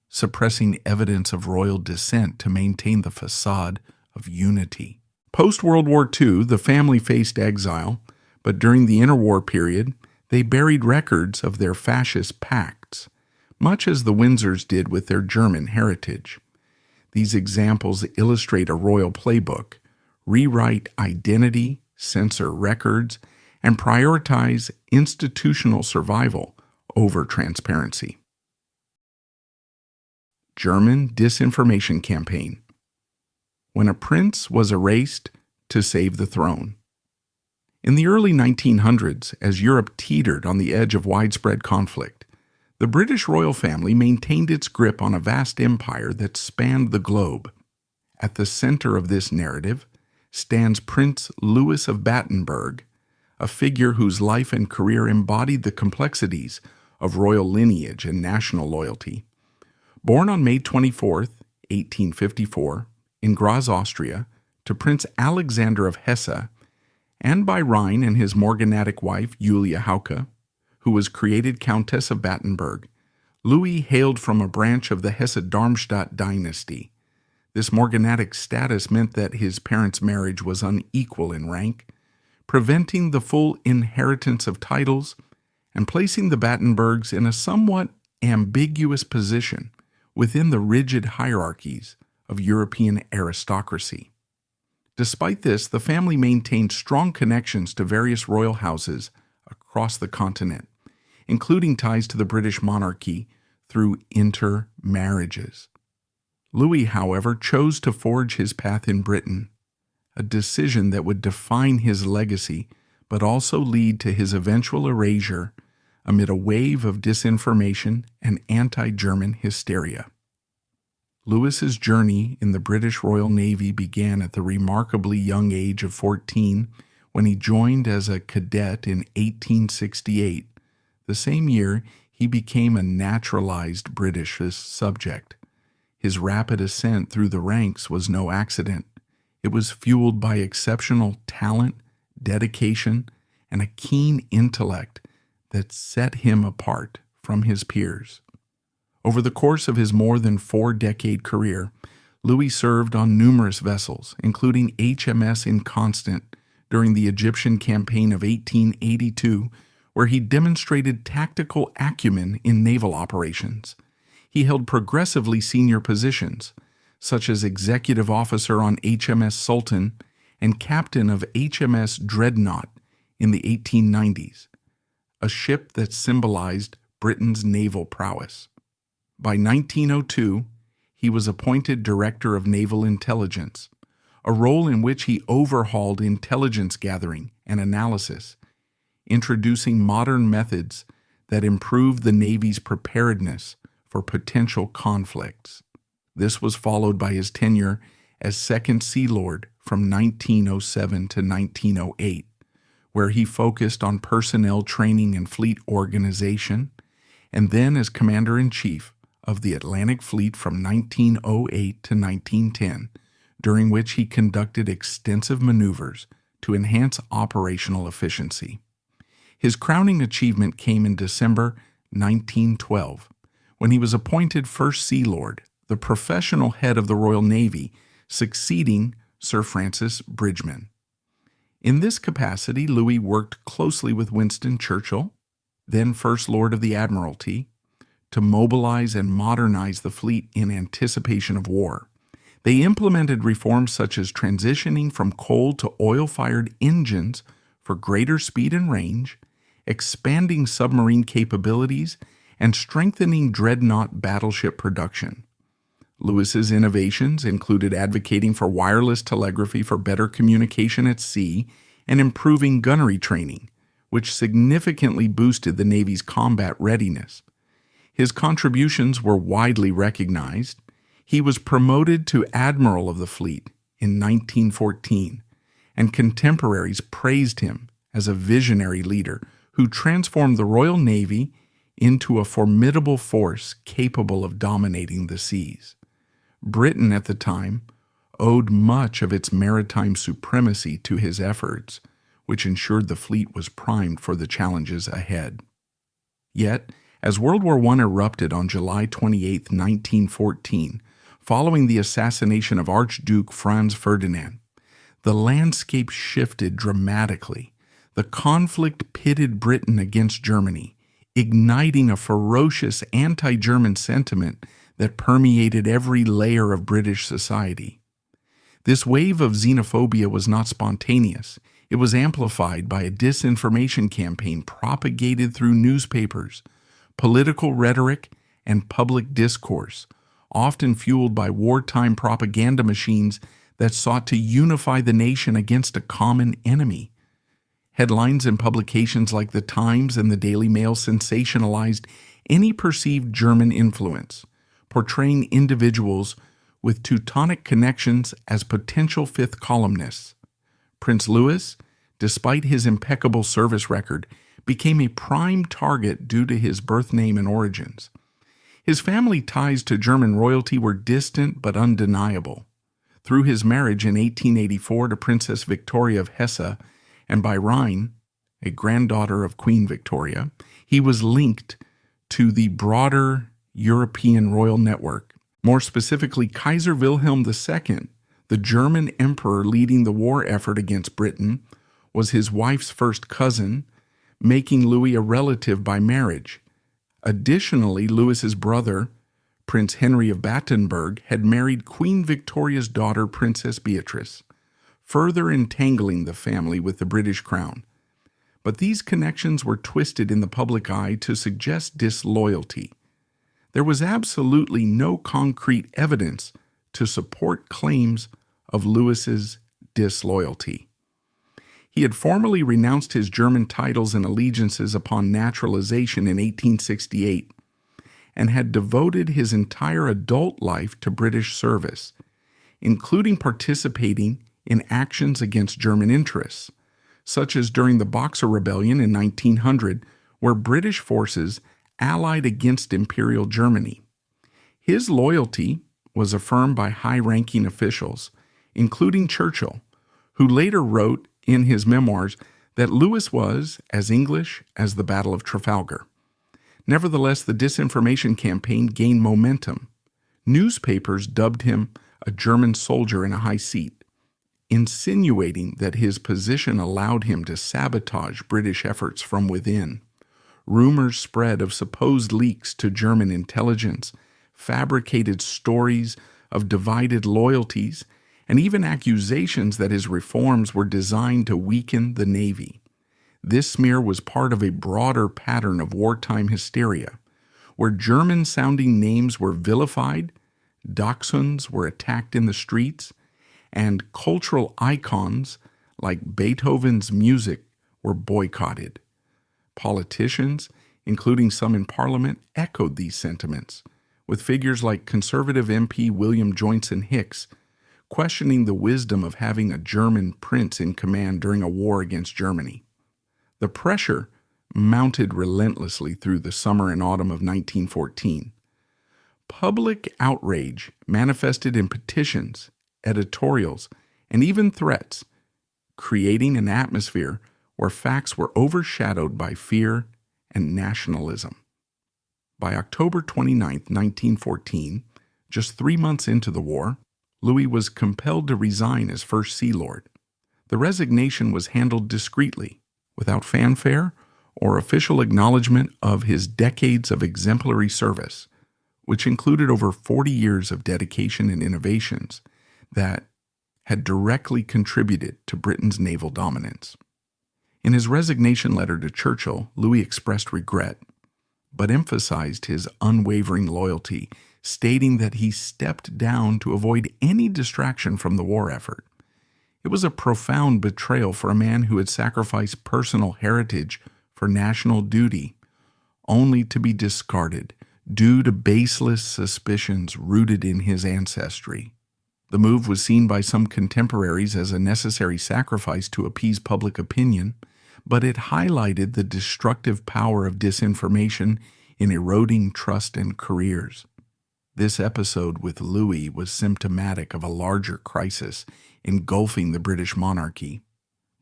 suppressing evidence of royal descent to maintain the facade of unity. Post-World War II, the family faced exile, but during the interwar period, they buried records of their fascist pacts, much as the Windsors did with their German heritage. These examples illustrate a royal playbook, rewrite identity, censor records, and prioritize institutional survival over transparency. German disinformation campaign. When a prince was erased to save the throne. In the early 1900s, as Europe teetered on the edge of widespread conflict, the British royal family maintained its grip on a vast empire that spanned the globe. At the center of this narrative stands Prince Louis of Battenberg, a figure whose life and career embodied the complexities of royal lineage and national loyalty. Born on May 24, 1854, in Graz, Austria, to Prince Alexander of Hesse, and by Rhine and his morganatic wife, Julia Hauke, who was created Countess of Battenberg, Louis hailed from a branch of the Hesse-Darmstadt dynasty. This morganatic status meant that his parents' marriage was unequal in rank, preventing the full inheritance of titles and placing the Battenbergs in a somewhat ambiguous position within the rigid hierarchies of European aristocracy. Despite this, the family maintained strong connections to various royal houses across the continent, including ties to the British monarchy through intermarriages. Louis, however, chose to forge his path in Britain, a decision that would define his legacy but also lead to his eventual erasure amid a wave of disinformation and anti-German hysteria. Louis's journey in the British Royal Navy began at the remarkably young age of 14 when he joined as a cadet in 1868. The same year, he became a naturalized British subject. His rapid ascent through the ranks was no accident. It was fueled by exceptional talent, dedication, and a keen intellect that set him apart from his peers. Over the course of his more than 4-decade career, Louis served on numerous vessels, including HMS Inconstant during the Egyptian campaign of 1882, where he demonstrated tactical acumen in naval operations. He held progressively senior positions, such as executive officer on HMS Sultan and captain of HMS Dreadnought in the 1890s, a ship that symbolized Britain's naval prowess. By 1902, he was appointed Director of Naval Intelligence, a role in which he overhauled intelligence gathering and analysis, introducing modern methods that improved the Navy's preparedness for potential conflicts. This was followed by his tenure as Second Sea Lord from 1907 to 1908, where he focused on personnel training and fleet organization, and then as Commander-in-Chief of the Atlantic Fleet from 1908 to 1910, during which he conducted extensive maneuvers to enhance operational efficiency. His crowning achievement came in December 1912, when he was appointed First Sea Lord, the professional head of the Royal Navy, succeeding Sir Francis Bridgeman. In this capacity, Louis worked closely with Winston Churchill, then First Lord of the Admiralty, to mobilize and modernize the fleet in anticipation of war. They implemented reforms such as transitioning from coal to oil-fired engines for greater speed and range, expanding submarine capabilities, and strengthening dreadnought battleship production. Louis's innovations included advocating for wireless telegraphy for better communication at sea and improving gunnery training, which significantly boosted the Navy's combat readiness. His contributions were widely recognized. He was promoted to Admiral of the Fleet in 1914, and contemporaries praised him as a visionary leader who transformed the Royal Navy into a formidable force capable of dominating the seas. Britain at the time owed much of its maritime supremacy to his efforts, which ensured the fleet was primed for the challenges ahead. Yet, as World War I erupted on July 28, 1914, following the assassination of Archduke Franz Ferdinand, the landscape shifted dramatically. The conflict pitted Britain against Germany, igniting a ferocious anti-German sentiment that permeated every layer of British society. This wave of xenophobia was not spontaneous. It was amplified by a disinformation campaign propagated through newspapers, political rhetoric, and public discourse, often fueled by wartime propaganda machines that sought to unify the nation against a common enemy. Headlines in publications like The Times and the Daily Mail sensationalized any perceived German influence, portraying individuals with Teutonic connections as potential fifth columnists. Prince Louis, despite his impeccable service record, became a prime target due to his birth name and origins. His family ties to German royalty were distant but undeniable. Through his marriage in 1884 to Princess Victoria of Hesse, and by Rhine, a granddaughter of Queen Victoria, he was linked to the broader European royal network. More specifically, Kaiser Wilhelm II, the German emperor leading the war effort against Britain, was his wife's first cousin, making Louis a relative by marriage. Additionally, Louis's brother, Prince Henry of Battenberg, had married Queen Victoria's daughter, Princess Beatrice, further entangling the family with the British crown. But these connections were twisted in the public eye to suggest disloyalty. There was absolutely no concrete evidence to support claims of Louis's disloyalty. He had formally renounced his German titles and allegiances upon naturalization in 1868 and had devoted his entire adult life to British service, including participating in actions against German interests, such as during the Boxer Rebellion in 1900, where British forces allied against Imperial Germany. His loyalty was affirmed by high-ranking officials, including Churchill, who later wrote in his memoirs that Louis was as English as the Battle of Trafalgar. Nevertheless, the disinformation campaign gained momentum. Newspapers dubbed him a German soldier in a high seat, insinuating that his position allowed him to sabotage British efforts from within. Rumors spread of supposed leaks to German intelligence, fabricated stories of divided loyalties, and even accusations that his reforms were designed to weaken the Navy. This smear was part of a broader pattern of wartime hysteria, where German-sounding names were vilified, dachshunds were attacked in the streets, and cultural icons like Beethoven's music were boycotted. Politicians, including some in Parliament, echoed these sentiments, with figures like Conservative MP William Joynson Hicks questioning the wisdom of having a German prince in command during a war against Germany. The pressure mounted relentlessly through the summer and autumn of 1914. Public outrage manifested in petitions, editorials, and even threats, creating an atmosphere where facts were overshadowed by fear and nationalism. By October 29, 1914, just 3 months into the war, Louis was compelled to resign as First Sea Lord. The resignation was handled discreetly, without fanfare or official acknowledgement of his decades of exemplary service, which included over 40 years of dedication and innovations that had directly contributed to Britain's naval dominance. In his resignation letter to Churchill, Louis expressed regret, but emphasized his unwavering loyalty, stating that he stepped down to avoid any distraction from the war effort. It was a profound betrayal for a man who had sacrificed personal heritage for national duty, only to be discarded due to baseless suspicions rooted in his ancestry. The move was seen by some contemporaries as a necessary sacrifice to appease public opinion, but it highlighted the destructive power of disinformation in eroding trust and careers. This episode with Louis was symptomatic of a larger crisis engulfing the British monarchy.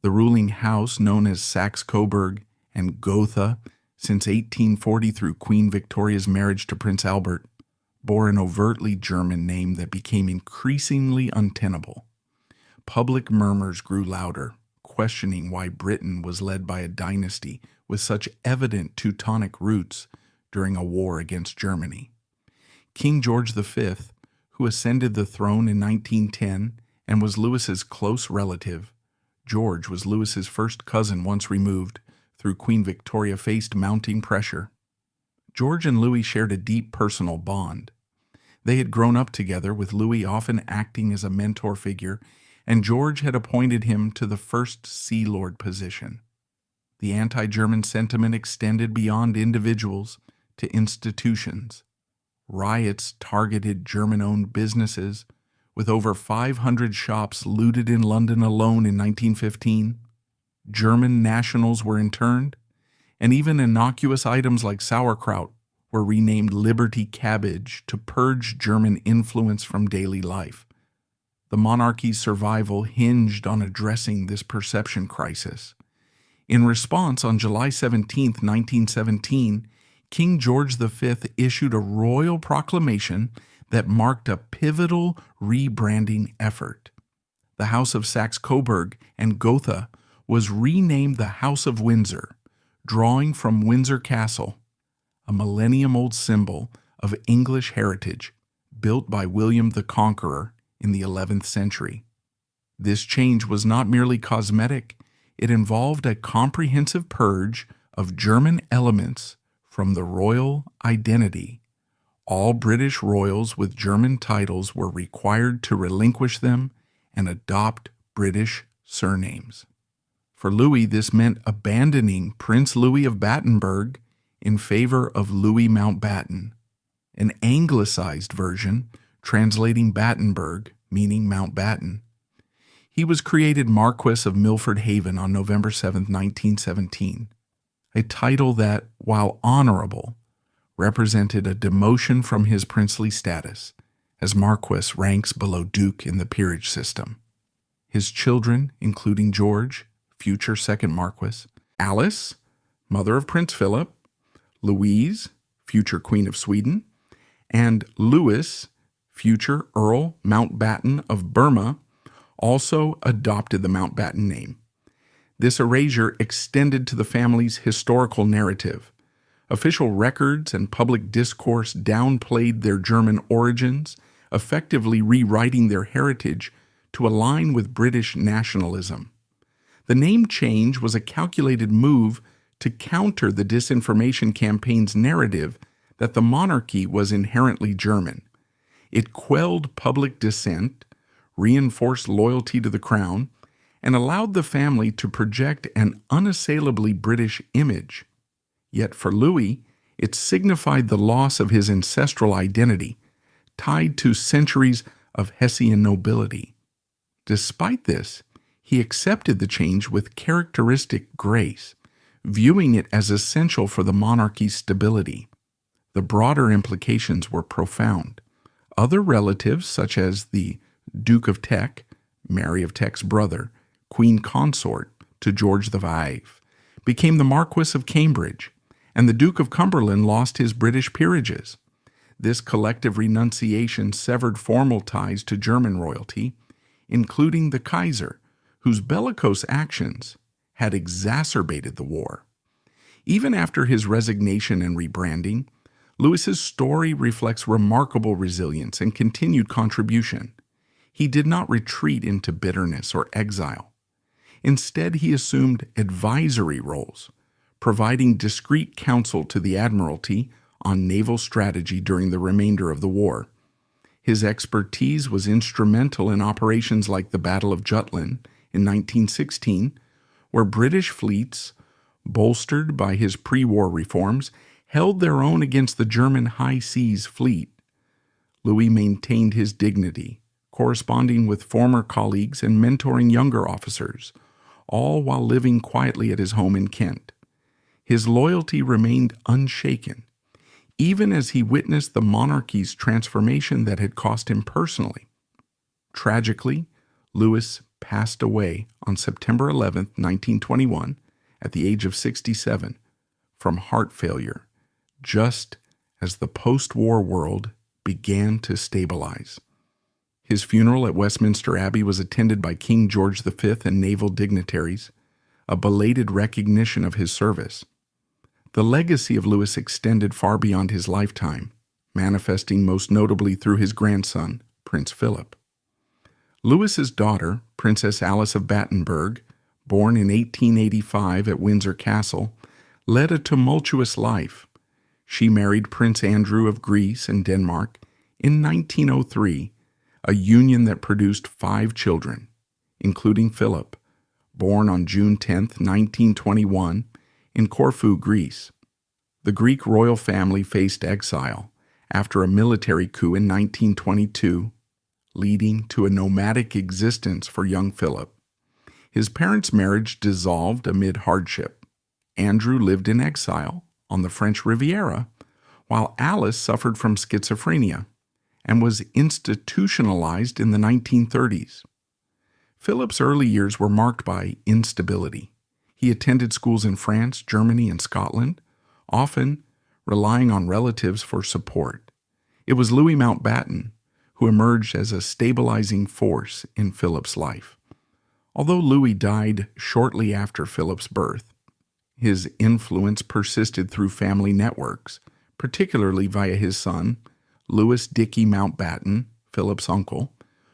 The ruling house, known as Saxe-Coburg and Gotha since 1840 through Queen Victoria's marriage to Prince Albert, bore an overtly German name that became increasingly untenable. Public murmurs grew louder, questioning why Britain was led by a dynasty with such evident Teutonic roots during a war against Germany. King George V, who ascended the throne in 1910 and was Louis's close relative. George was Louis's first cousin once removed. Through Queen Victoria faced mounting pressure. George and Louis shared a deep personal bond. They had grown up together, with Louis often acting as a mentor figure, and George had appointed him to the First Sea Lord position. The anti-German sentiment extended beyond individuals to institutions. Riots targeted German-owned businesses, with over 500 shops looted in London alone in 1915. German nationals were interned, and even innocuous items like sauerkraut were renamed Liberty Cabbage to purge German influence from daily life. The monarchy's survival hinged on addressing this perception crisis. In response, on July 17, 1917, King George V issued a royal proclamation that marked a pivotal rebranding effort. The House of Saxe-Coburg and Gotha was renamed the House of Windsor, drawing from Windsor Castle, a millennium-old symbol of English heritage built by William the Conqueror in the 11th century. This change was not merely cosmetic, it involved a comprehensive purge of German elements from the royal identity. All British royals with German titles were required to relinquish them and adopt British surnames. For Louis, this meant abandoning Prince Louis of Battenberg in favor of Louis Mountbatten, an anglicized version translating Battenberg, meaning Mountbatten. He was created Marquess of Milford Haven on November 7, 1917, a title that, while honorable, represented a demotion from his princely status, as Marquess ranks below Duke in the peerage system. His children, including George, future second Marquess, Alice, mother of Prince Philip, Louise, future Queen of Sweden, and Louis, future Earl Mountbatten of Burma, also adopted the Mountbatten name. This erasure extended to the family's historical narrative. Official records and public discourse downplayed their German origins, effectively rewriting their heritage to align with British nationalism. The name change was a calculated move to counter the disinformation campaign's narrative that the monarchy was inherently German. It quelled public dissent, reinforced loyalty to the crown, and allowed the family to project an unassailably British image. Yet for Louis, it signified the loss of his ancestral identity, tied to centuries of Hessian nobility. Despite this, he accepted the change with characteristic grace, viewing it as essential for the monarchy's stability. The broader implications were profound. Other relatives, such as the Duke of Teck, Mary of Teck's brother, Queen Consort to George V, became the Marquess of Cambridge, and the Duke of Cumberland lost his British peerages. This collective renunciation severed formal ties to German royalty, including the Kaiser, whose bellicose actions had exacerbated the war. Even after his resignation and rebranding, Louis's story reflects remarkable resilience and continued contribution. He did not retreat into bitterness or exile. Instead, he assumed advisory roles, providing discreet counsel to the Admiralty on naval strategy during the remainder of the war. His expertise was instrumental in operations like the Battle of Jutland in 1916, where British fleets, bolstered by his pre-war reforms, held their own against the German high seas fleet. Louis maintained his dignity, corresponding with former colleagues and mentoring younger officers, all while living quietly at his home in Kent. His loyalty remained unshaken, even as he witnessed the monarchy's transformation that had cost him personally. Tragically, Louis passed away on September 11, 1921, at the age of 67, from heart failure, just as the post-war world began to stabilize. His funeral at Westminster Abbey was attended by King George V and naval dignitaries, a belated recognition of his service. The legacy of Louis extended far beyond his lifetime. manifesting most notably through his grandson, Prince Philip. Louis's daughter, Princess Alice of Battenberg, born in 1885 at Windsor Castle, led a tumultuous life. She married Prince Andrew of Greece and Denmark in 1903, a union that produced 5 children, including Philip, born on June 10, 1921, in Corfu, Greece. The Greek royal family faced exile after a military coup in 1922, leading to a nomadic existence for young Philip. His parents' marriage dissolved amid hardship. Andrew lived in exile on the French Riviera, while Alice suffered from schizophrenia and was institutionalized in the 1930s. Philip's early years were marked by instability. He attended schools in France, Germany, and Scotland, often relying on relatives for support. It was Louis Mountbatten who emerged as a stabilizing force in Philip's life. Although Louis died shortly after Philip's birth, his influence persisted through family networks, particularly via his son, Louis Dickey Mountbatten, Philip's uncle,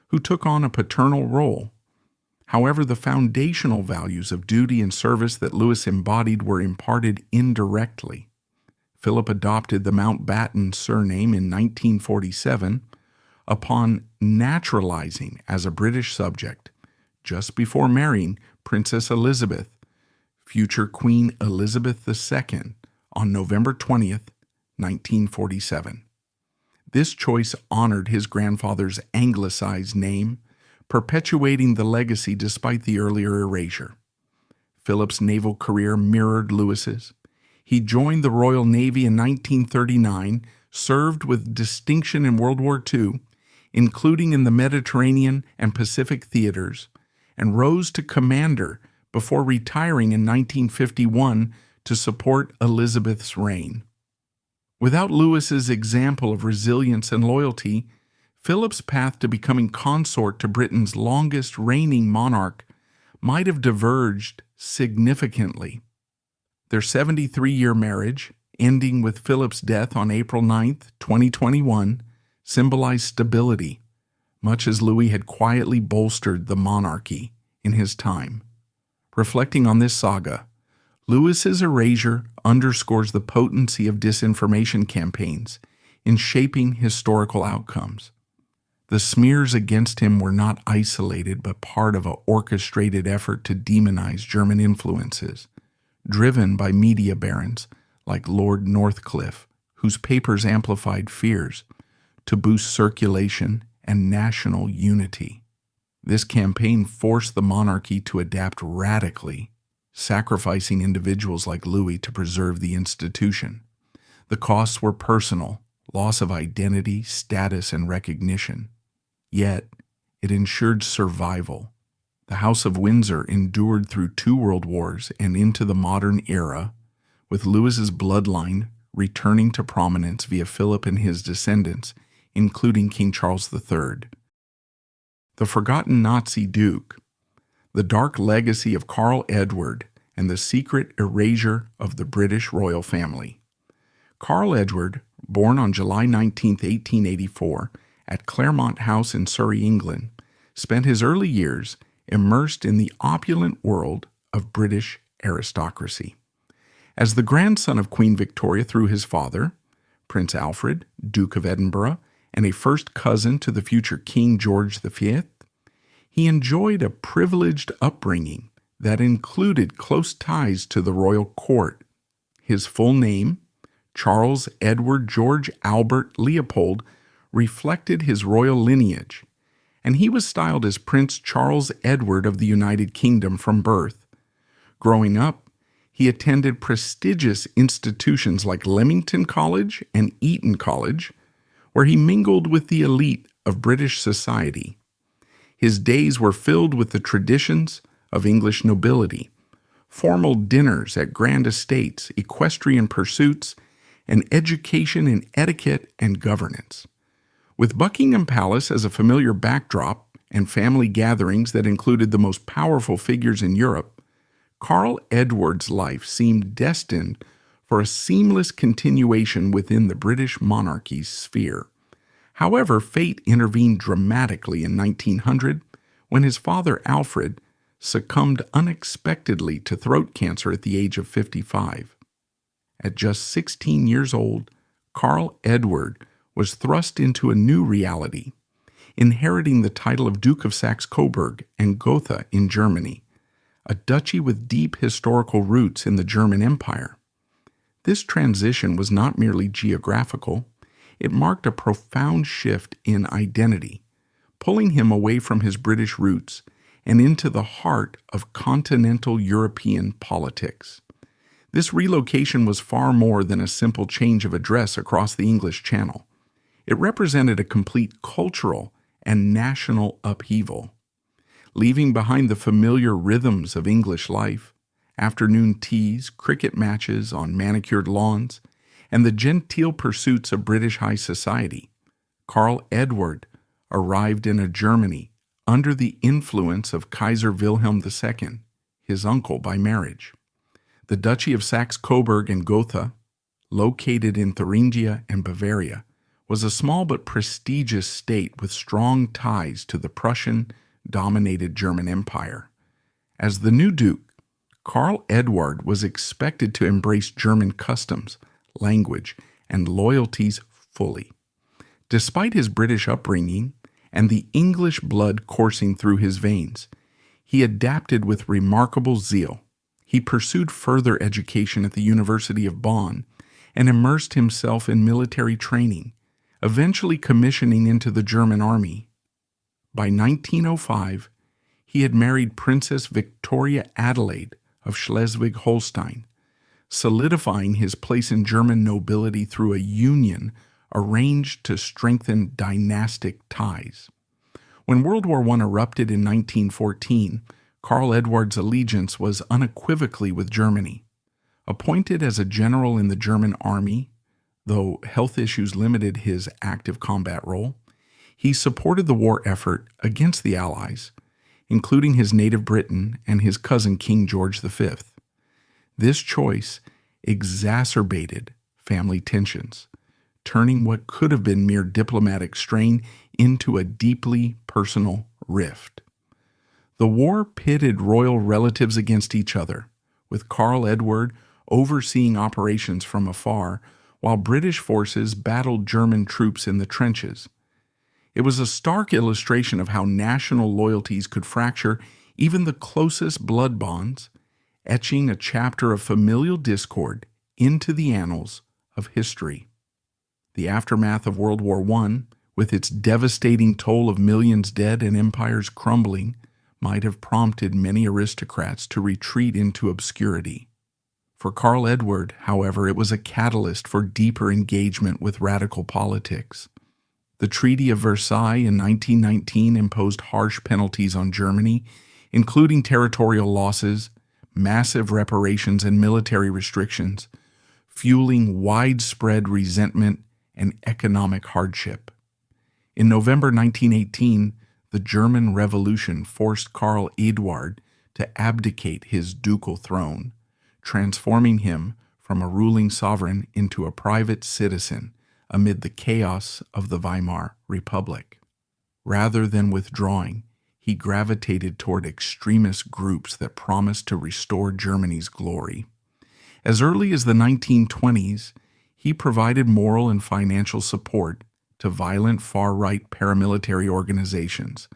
who took on a paternal role. However, the foundational values of duty and service that Louis embodied were imparted indirectly. Philip adopted the Mountbatten surname in 1947 upon naturalizing as a British subject, just before marrying Princess Elizabeth, future Queen Elizabeth II, on November 20th, 1947. This choice honored his grandfather's anglicized name, perpetuating the legacy despite the earlier erasure. Philip's naval career mirrored Louis's. He joined the Royal Navy in 1939, served with distinction in World War II, including in the Mediterranean and Pacific theaters, and rose to commander before retiring in 1951 to support Elizabeth's reign. Without Louis's example of resilience and loyalty, Philip's path to becoming consort to Britain's longest reigning monarch might have diverged significantly. Their 73-year marriage, ending with Philip's death on April 9, 2021, symbolized stability, much as Louis had quietly bolstered the monarchy in his time. Reflecting on this saga, Louis's erasure underscores the potency of disinformation campaigns in shaping historical outcomes. The smears against him were not isolated but part of an orchestrated effort to demonize German influences, driven by media barons like Lord Northcliffe, whose papers amplified fears to boost circulation and national unity. This campaign forced the monarchy to adapt radically, sacrificing individuals like Louis to preserve the institution. The costs were personal, loss of identity, status, and recognition. Yet, it ensured survival. The House of Windsor endured through 2 world wars and into the modern era, with Louis's bloodline returning to prominence via Philip and his descendants, including King Charles III. The forgotten Nazi Duke, the dark legacy of Karl Edward, and the secret erasure of the British royal family. Karl Edward, born on July 19, 1884, at Claremont House in Surrey, England, spent his early years immersed in the opulent world of British aristocracy. As the grandson of Queen Victoria through his father, Prince Alfred, Duke of Edinburgh, and a first cousin to the future King George V, he enjoyed a privileged upbringing that included close ties to the royal court. His full name, Charles Edward George Albert Leopold, reflected his royal lineage, and he was styled as Prince Charles Edward of the United Kingdom from birth. Growing up, he attended prestigious institutions like Leamington College and Eton College, where he mingled with the elite of British society. His days were filled with the traditions of English nobility, formal dinners at grand estates, equestrian pursuits, and education in etiquette and governance. With Buckingham Palace as a familiar backdrop and family gatherings that included the most powerful figures in Europe, Karl Edward's life seemed destined for a seamless continuation within the British monarchy's sphere. However, fate intervened dramatically in 1900 when his father Alfred succumbed unexpectedly to throat cancer at the age of 55. At just 16 years old, Karl Edward was thrust into a new reality, inheriting the title of Duke of Saxe-Coburg and Gotha in Germany, a duchy with deep historical roots in the German Empire. This transition was not merely geographical, it marked a profound shift in identity, pulling him away from his British roots and into the heart of continental European politics. This relocation was far more than a simple change of address across the English Channel. It represented a complete cultural and national upheaval. Leaving behind the familiar rhythms of English life, afternoon teas, cricket matches on manicured lawns, and the genteel pursuits of British high society, Karl Edward arrived in a Germany under the influence of Kaiser Wilhelm II, his uncle by marriage. The Duchy of Saxe-Coburg and Gotha, located in Thuringia and Bavaria, was a small but prestigious state with strong ties to the Prussian-dominated German Empire. As the new duke, Karl Edward was expected to embrace German customs, language, and loyalties fully. Despite his British upbringing and the English blood coursing through his veins, he adapted with remarkable zeal. He pursued further education at the University of Bonn and immersed himself in military training, eventually commissioning into the German army. By 1905, he had married Princess Victoria Adelaide of Schleswig-Holstein, solidifying his place in German nobility through a union arranged to strengthen dynastic ties. When World War I erupted in 1914, Karl Edward's allegiance was unequivocally with Germany. Appointed as a general in the German army, though health issues limited his active combat role, he supported the war effort against the Allies, including his native Britain and his cousin King George V. This choice exacerbated family tensions, turning what could have been mere diplomatic strain into a deeply personal rift. The war pitted royal relatives against each other, with Karl Edward overseeing operations from afar while British forces battled German troops in the trenches. It was a stark illustration of how national loyalties could fracture even the closest blood bonds, etching a chapter of familial discord into the annals of history. The aftermath of World War I, with its devastating toll of millions dead and empires crumbling, might have prompted many aristocrats to retreat into obscurity. For Karl Edward, however, it was a catalyst for deeper engagement with radical politics. The Treaty of Versailles in 1919 imposed harsh penalties on Germany, including territorial losses, massive reparations, and military restrictions, fueling widespread resentment and economic hardship. In November 1918, the German Revolution forced Karl Eduard to abdicate his ducal throne, transforming him from a ruling sovereign into a private citizen amid the chaos of the Weimar Republic. Rather than withdrawing, he gravitated toward extremist groups that promised to restore Germany's glory. As early as the 1920s, he provided moral and financial support to violent far-right paramilitary organizations,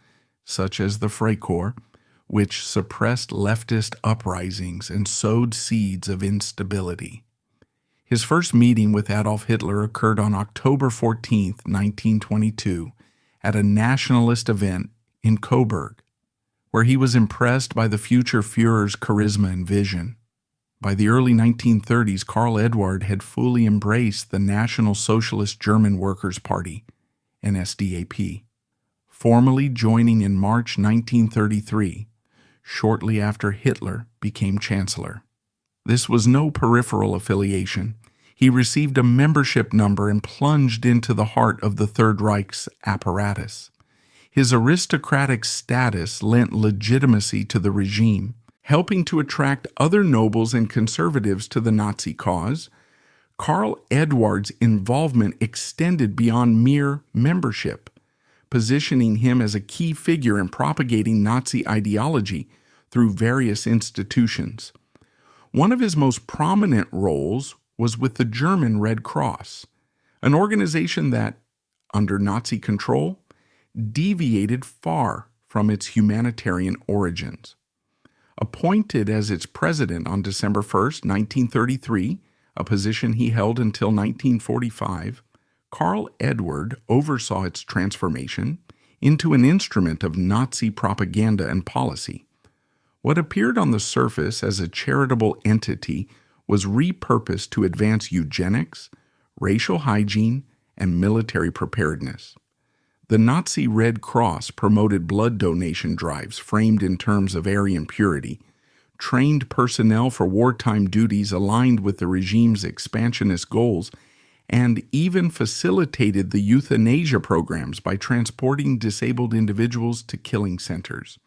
such as the Freikorps, which suppressed leftist uprisings and sowed seeds of instability. His first meeting with Adolf Hitler occurred on October 14, 1922, at a nationalist event in Coburg, where he was impressed by the future Führer's charisma and vision. By the early 1930s, Karl Eduard had fully embraced the National Socialist German Workers' Party, NSDAP, formally joining in March 1933, shortly after Hitler became Chancellor. This was no peripheral affiliation. He received a membership number and plunged into the heart of the Third Reich's apparatus. His aristocratic status lent legitimacy to the regime, helping to attract other nobles and conservatives to the Nazi cause, Karl Edward's involvement extended beyond mere membership, positioning him as a key figure in propagating Nazi ideology through various institutions. One of his most prominent roles was with the German Red Cross, an organization that, under Nazi control, deviated far from its humanitarian origins. Appointed as its president on December 1, 1933, a position he held until 1945, Karl Edward oversaw its transformation into an instrument of Nazi propaganda and policy. What appeared on the surface as a charitable entity was repurposed to advance eugenics, racial hygiene, and military preparedness. The Nazi Red Cross promoted blood donation drives framed in terms of Aryan purity, trained personnel for wartime duties aligned with the regime's expansionist goals, and even facilitated the euthanasia programs by transporting disabled individuals to killing centers.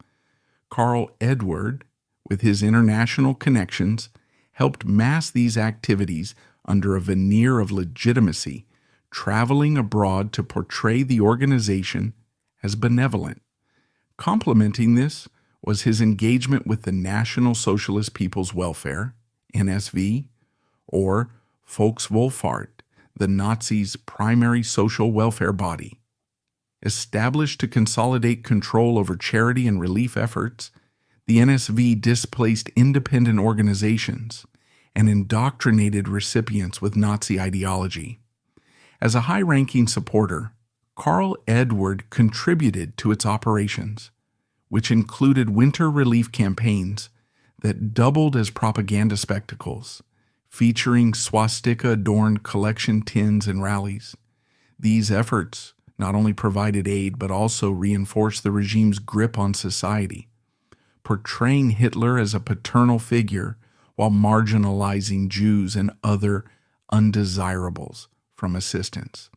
Karl Edward, with his international connections, helped mask these activities under a veneer of legitimacy, traveling abroad to portray the organization as benevolent. Complementing this was his engagement with the National Socialist People's Welfare, NSV, or Volkswohlfahrt, the Nazis' primary social welfare body. Established to consolidate control over charity and relief efforts, the NSV displaced independent organizations and indoctrinated recipients with Nazi ideology. As a high-ranking supporter, Karl Edward contributed to its operations, which included winter relief campaigns that doubled as propaganda spectacles, featuring swastika-adorned collection tins and rallies. These efforts not only provided aid but also reinforced the regime's grip on society, portraying Hitler as a paternal figure while marginalizing Jews and other undesirables from assistance.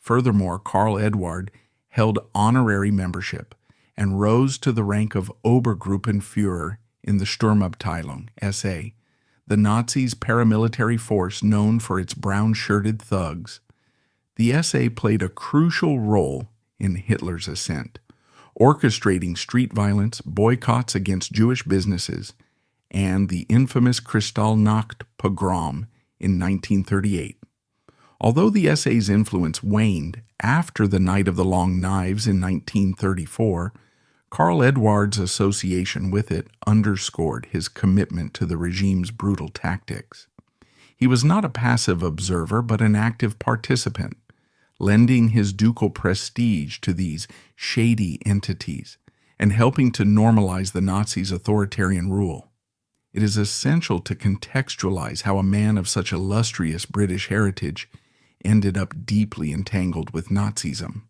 Furthermore, Karl Edward held honorary membership and rose to the rank of Obergruppenführer in the Sturmabteilung, SA, the Nazis' paramilitary force known for its brown-shirted thugs. The SA played a crucial role in Hitler's ascent, orchestrating street violence, boycotts against Jewish businesses, and the infamous Kristallnacht pogrom in 1938. Although the SA's influence waned after the Night of the Long Knives in 1934, Karl Edward's association with it underscored his commitment to the regime's brutal tactics. He was not a passive observer but an active participant, lending his ducal prestige to these shady entities and helping to normalize the Nazis' authoritarian rule. It is essential to contextualize how a man of such illustrious British heritage ended up deeply entangled with Nazism.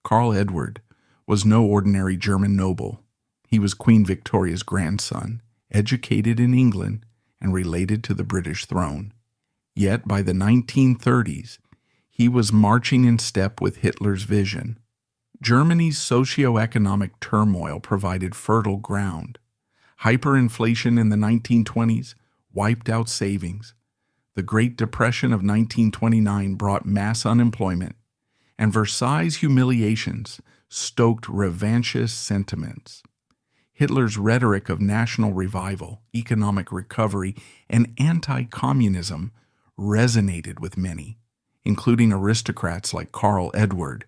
Karl Edward was no ordinary German noble. He was Queen Victoria's grandson, educated in England, and related to the British throne. Yet by the 1930s, he was marching in step with Hitler's vision. Germany's socio-economic turmoil provided fertile ground. Hyperinflation in the 1920s wiped out savings. The Great Depression of 1929 brought mass unemployment, and Versailles' humiliations stoked revanchist sentiments. Hitler's rhetoric of national revival, economic recovery, and anti-communism resonated with many, including aristocrats like Karl Edward,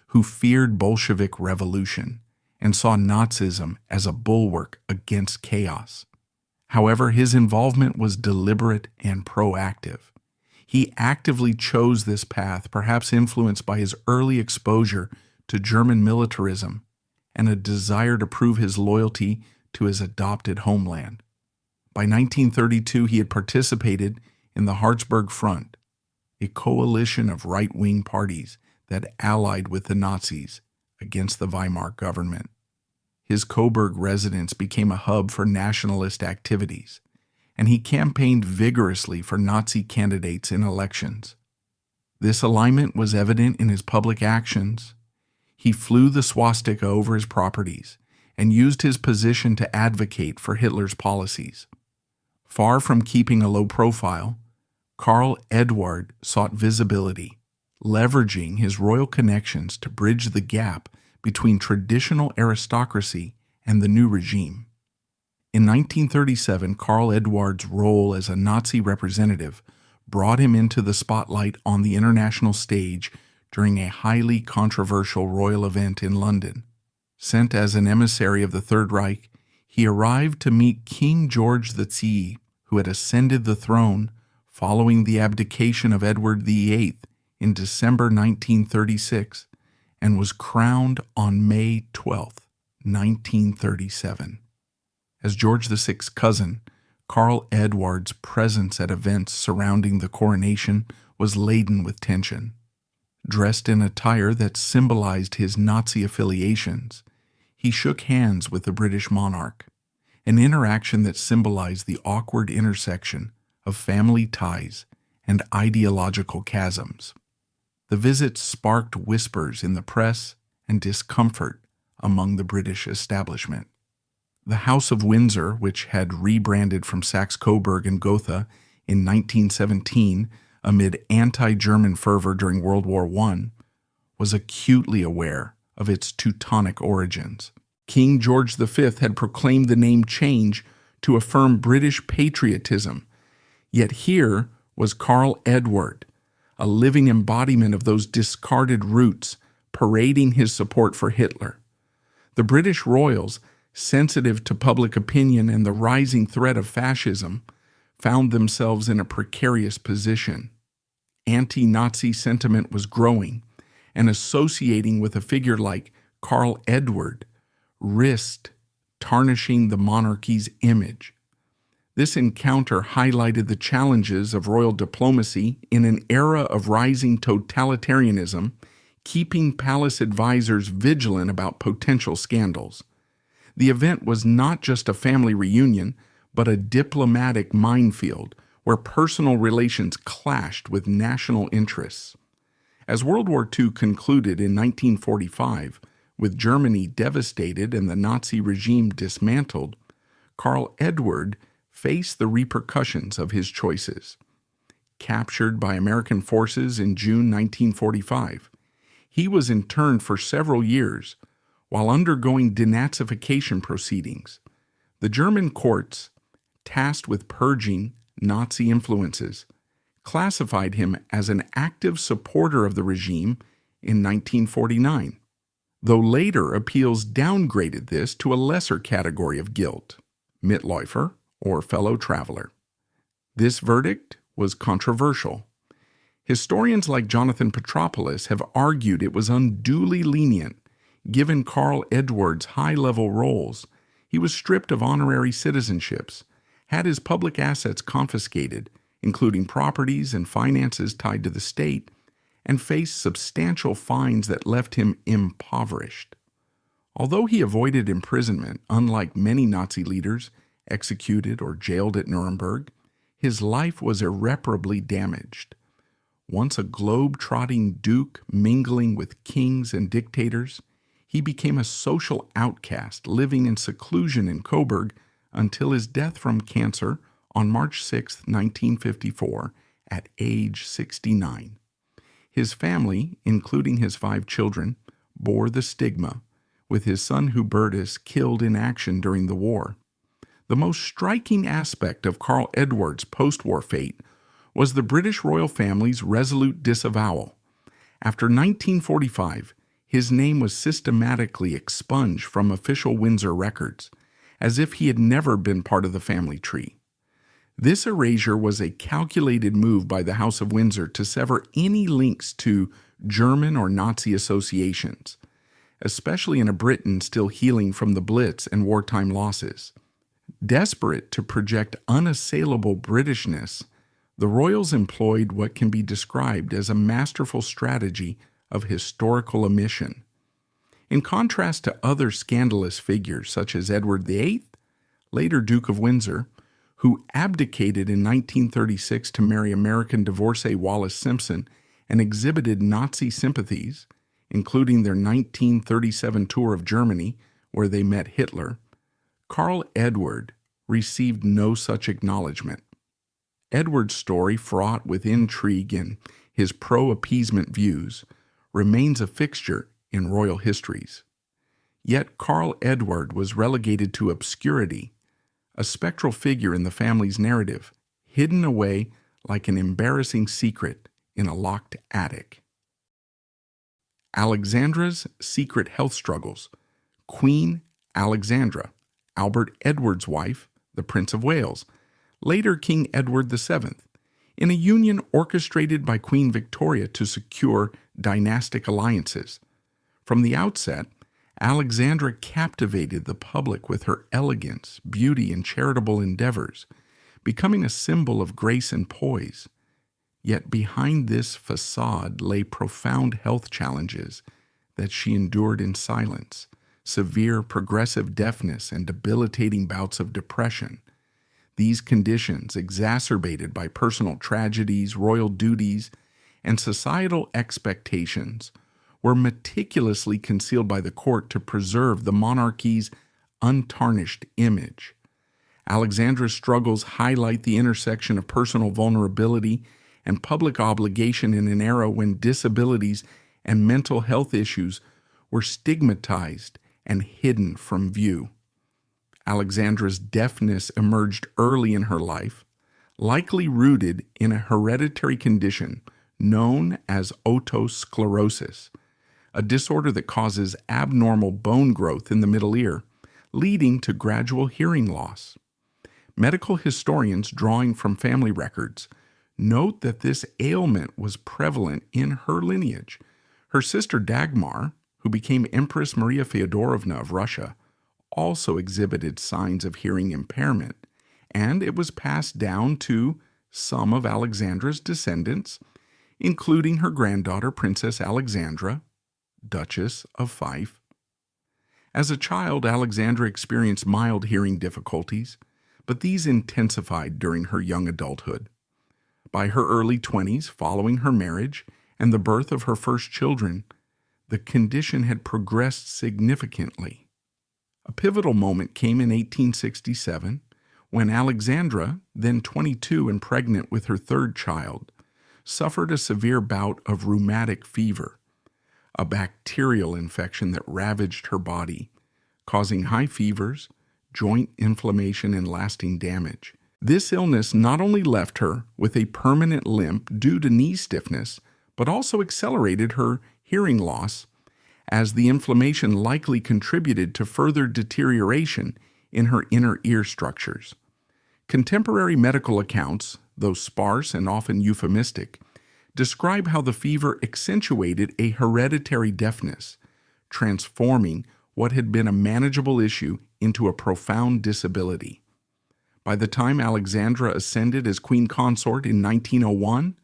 who feared Bolshevik revolution and saw Nazism as a bulwark against chaos. However, his involvement was deliberate and proactive. He actively chose this path, perhaps influenced by his early exposure to German militarism and a desire to prove his loyalty to his adopted homeland. By 1932, he had participated in the Harzburg Front, a coalition of right-wing parties that allied with the Nazis against the Weimar government. His Coburg residence became a hub for nationalist activities, and he campaigned vigorously for Nazi candidates in elections. This alignment was evident in his public actions. He flew the swastika over his properties and used his position to advocate for Hitler's policies. Far from keeping a low profile, Karl Eduard sought visibility, leveraging his royal connections to bridge the gap between traditional aristocracy and the new regime. In 1937, Karl Eduard's role as a Nazi representative brought him into the spotlight on the international stage during a highly controversial royal event in London. Sent as an emissary of the Third Reich, he arrived to meet King George VII, who had ascended the throne following the abdication of Edward VIII in December 1936, and was crowned on May 12, 1937. As George VI's cousin, Karl Eduard's presence at events surrounding the coronation was laden with tension. Dressed in attire that symbolized his Nazi affiliations, he shook hands with the British monarch, an interaction that symbolized the awkward intersection of family ties and ideological chasms. The visit sparked whispers in the press and discomfort among the British establishment. The House of Windsor, which had rebranded from Saxe-Coburg and Gotha in 1917 amid anti-German fervor during World War I, was acutely aware of its Teutonic origins. King George V had proclaimed the name change to affirm British patriotism, yet here was Karl Eduard, a living embodiment of those discarded roots, parading his support for Hitler. The British royals, sensitive to public opinion and the rising threat of fascism, found themselves in a precarious position. Anti-Nazi sentiment was growing, and associating with a figure like Karl Eduard risked tarnishing the monarchy's image. This encounter highlighted the challenges of royal diplomacy in an era of rising totalitarianism, keeping palace advisors vigilant about potential scandals. The event was not just a family reunion, but a diplomatic minefield where personal relations clashed with national interests. As World War II concluded in 1945, with Germany devastated and the Nazi regime dismantled, Karl Eduard faced the repercussions of his choices. Captured by American forces in June 1945, he was interned for several years while undergoing denazification proceedings. The German courts, tasked with purging Nazi influences, classified him as an active supporter of the regime in 1949, though later appeals downgraded this to a lesser category of guilt, Mitläufer, or fellow traveler. This verdict was controversial. Historians like Jonathan Petropoulos have argued it was unduly lenient. Given Karl Eduard's high-level roles, he was stripped of honorary citizenships, had his public assets confiscated, including properties and finances tied to the state, and faced substantial fines that left him impoverished. Although he avoided imprisonment, unlike many Nazi leaders executed or jailed at Nuremberg, his life was irreparably damaged. Once a globe-trotting duke mingling with kings and dictators, he became a social outcast, living in seclusion in Coburg until his death from cancer on March 6, 1954, at age 69. His family, including his 5 children, bore the stigma, with his son Hubertus killed in action during the war. The most striking aspect of Karl Eduard's post-war fate was the British royal family's resolute disavowal. After 1945, his name was systematically expunged from official Windsor records, as if he had never been part of the family tree. This erasure was a calculated move by the House of Windsor to sever any links to German or Nazi associations, especially in a Britain still healing from the Blitz and wartime losses. Desperate to project unassailable Britishness, the royals employed what can be described as a masterful strategy of historical omission. In contrast to other scandalous figures such as Edward VIII, later Duke of Windsor, who abdicated in 1936 to marry American divorcee Wallis Simpson and exhibited Nazi sympathies, including their 1937 tour of Germany where they met Hitler, Karl Eduard received no such acknowledgement. Edward's story, fraught with intrigue and his pro-appeasement views, remains a fixture in royal histories. Yet Karl Edward was relegated to obscurity, a spectral figure in the family's narrative, hidden away like an embarrassing secret in a locked attic. Alexandra's secret health struggles. Queen Alexandra, Albert Edward's wife, the Prince of Wales, later King Edward VII, in a union orchestrated by Queen Victoria to secure dynastic alliances. From the outset, Alexandra captivated the public with her elegance, beauty, and charitable endeavors, becoming a symbol of grace and poise. Yet behind this facade lay profound health challenges that she endured in silence, severe progressive deafness and debilitating bouts of depression. These conditions, exacerbated by personal tragedies, royal duties, and societal expectations, were meticulously concealed by the court to preserve the monarchy's untarnished image. Alexandra's struggles highlight the intersection of personal vulnerability and public obligation in an era when disabilities and mental health issues were stigmatized and hidden from view. Alexandra's deafness emerged early in her life, likely rooted in a hereditary condition known as otosclerosis, a disorder that causes abnormal bone growth in the middle ear, leading to gradual hearing loss. Medical historians, drawing from family records, note that this ailment was prevalent in her lineage. Her sister Dagmar, who became Empress Maria Feodorovna of Russia, also exhibited signs of hearing impairment, and it was passed down to some of Alexandra's descendants, including her granddaughter Princess Alexandra, Duchess of Fife. As a child, Alexandra experienced mild hearing difficulties, but these intensified during her young adulthood. By her early 20s, following her marriage and the birth of her first children, the condition had progressed significantly. A pivotal moment came in 1867 when Alexandra, then 22 and pregnant with her third child, suffered a severe bout of rheumatic fever, a bacterial infection that ravaged her body, causing high fevers, joint inflammation, and lasting damage. This illness not only left her with a permanent limp due to knee stiffness, but also accelerated her hearing loss, as the inflammation likely contributed to further deterioration in her inner ear structures. Contemporary medical accounts, though sparse and often euphemistic, describe how the fever accentuated a hereditary deafness, transforming what had been a manageable issue into a profound disability. By the time Alexandra ascended as queen consort in 1901,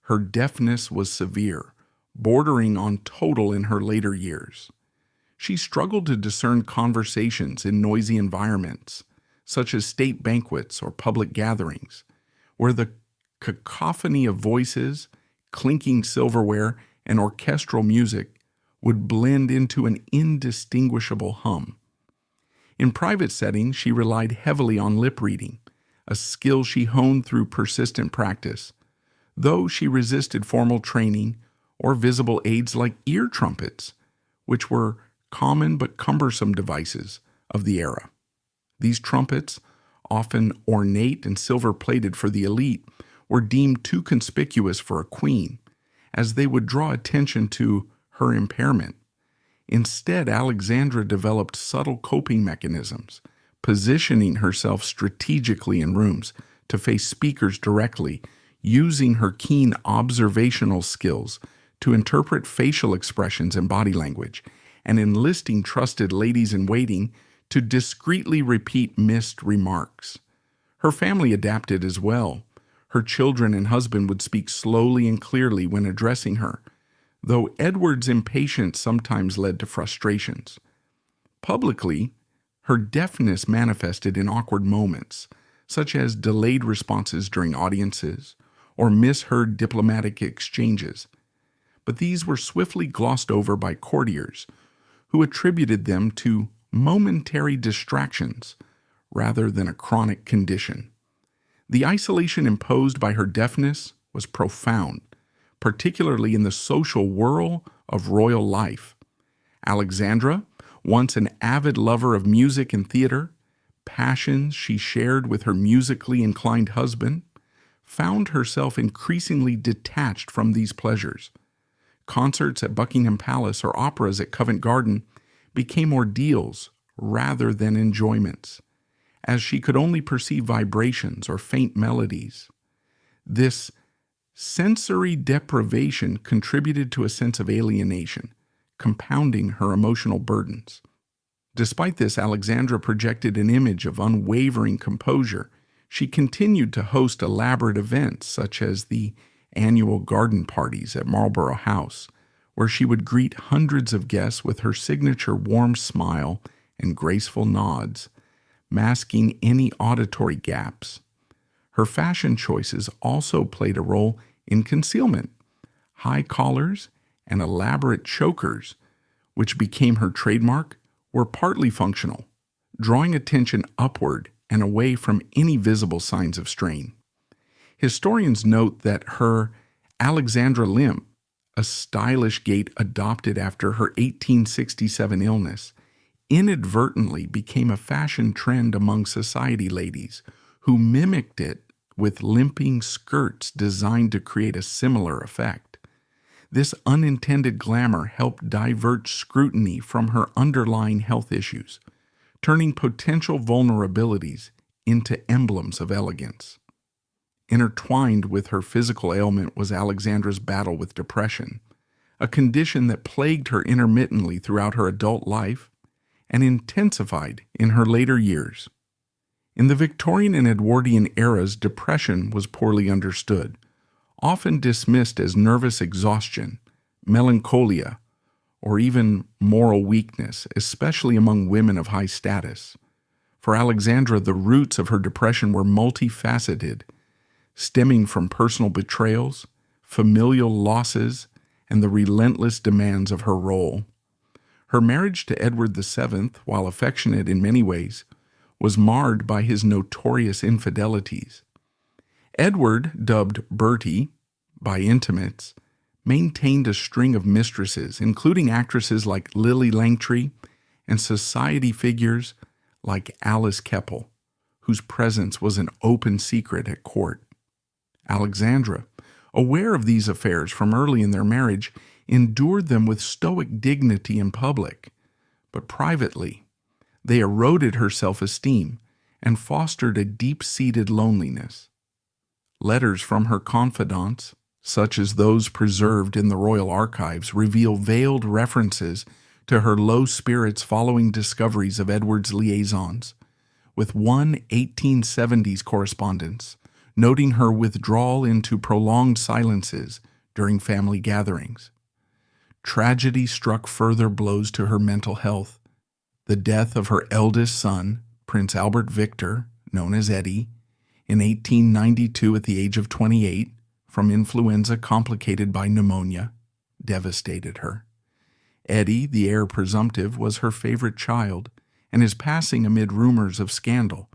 her deafness was severe, bordering on total in her later years. She struggled to discern conversations in noisy environments, such as state banquets or public gatherings, where the cacophony of voices, clinking silverware, and orchestral music would blend into an indistinguishable hum. In private settings, she relied heavily on lip reading, a skill she honed through persistent practice, though she resisted formal training or visible aids like ear trumpets, which were common but cumbersome devices of the era. These trumpets, often ornate and silver-plated for the elite, were deemed too conspicuous for a queen, as they would draw attention to her impairment. Instead, Alexandra developed subtle coping mechanisms, positioning herself strategically in rooms to face speakers directly, using her keen observational skills to interpret facial expressions and body language, and enlisting trusted ladies-in-waiting to discreetly repeat missed remarks. Her family adapted as well. Her children and husband would speak slowly and clearly when addressing her, though Edward's impatience sometimes led to frustrations. Publicly, her deafness manifested in awkward moments, such as delayed responses during audiences or misheard diplomatic exchanges. But these were swiftly glossed over by courtiers, who attributed them to momentary distractions rather than a chronic condition. The isolation imposed by her deafness was profound, particularly in the social whirl of royal life. Alexandra, once an avid lover of music and theater, passions she shared with her musically inclined husband, found herself increasingly detached from these pleasures. Concerts at Buckingham Palace or operas at Covent Garden became ordeals rather than enjoyments, as she could only perceive vibrations or faint melodies. This sensory deprivation contributed to a sense of alienation, compounding her emotional burdens. Despite this, Alexandra projected an image of unwavering composure. She continued to host elaborate events such as the annual garden parties at Marlborough House, where she would greet hundreds of guests with her signature warm smile and graceful nods, masking any auditory gaps. Her fashion choices also played a role in concealment. High collars and elaborate chokers, which became her trademark, were partly functional, drawing attention upward and away from any visible signs of strain. Historians note that her Alexandra limp, a stylish gait adopted after her 1867 illness, inadvertently became a fashion trend among society ladies who mimicked it with limping skirts designed to create a similar effect. This unintended glamour helped divert scrutiny from her underlying health issues, turning potential vulnerabilities into emblems of elegance. Intertwined with her physical ailment was Alexandra's battle with depression, a condition that plagued her intermittently throughout her adult life and intensified in her later years. In the Victorian and Edwardian eras, depression was poorly understood, often dismissed as nervous exhaustion, melancholia, or even moral weakness, especially among women of high status. For Alexandra, the roots of her depression were multifaceted, stemming from personal betrayals, familial losses, and the relentless demands of her role. Her marriage to Edward VII, while affectionate in many ways, was marred by his notorious infidelities. Edward, dubbed Bertie by intimates, maintained a string of mistresses, including actresses like Lily Langtry and society figures like Alice Keppel, whose presence was an open secret at court. Alexandra, aware of these affairs from early in their marriage, endured them with stoic dignity in public, but privately, they eroded her self-esteem and fostered a deep-seated loneliness. Letters from her confidants, such as those preserved in the royal archives, reveal veiled references to her low spirits following discoveries of Edward's liaisons, with one 1870s correspondence noting her withdrawal into prolonged silences during family gatherings. Tragedy struck further blows to her mental health. The death of her eldest son, Prince Albert Victor, known as Eddie, in 1892 at the age of 28, from influenza complicated by pneumonia, devastated her. Eddie, the heir presumptive, was her favorite child, and his passing amid rumors of scandal,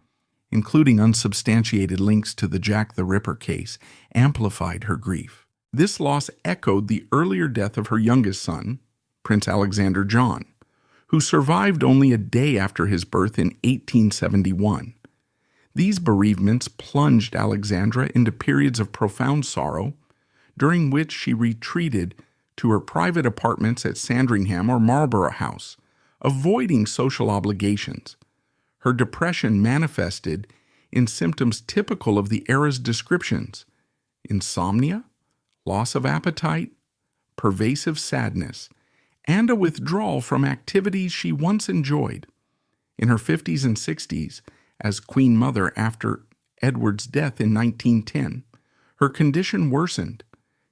including unsubstantiated links to the Jack the Ripper case, amplified her grief. This loss echoed the earlier death of her youngest son, Prince Alexander John, who survived only a day after his birth in 1871. These bereavements plunged Alexandra into periods of profound sorrow, during which she retreated to her private apartments at Sandringham or Marlborough House, avoiding social obligations. Her depression manifested in symptoms typical of the era's descriptions: insomnia, loss of appetite, pervasive sadness, and a withdrawal from activities she once enjoyed. In her 50s and 60s, as Queen Mother after Edward's death in 1910, her condition worsened,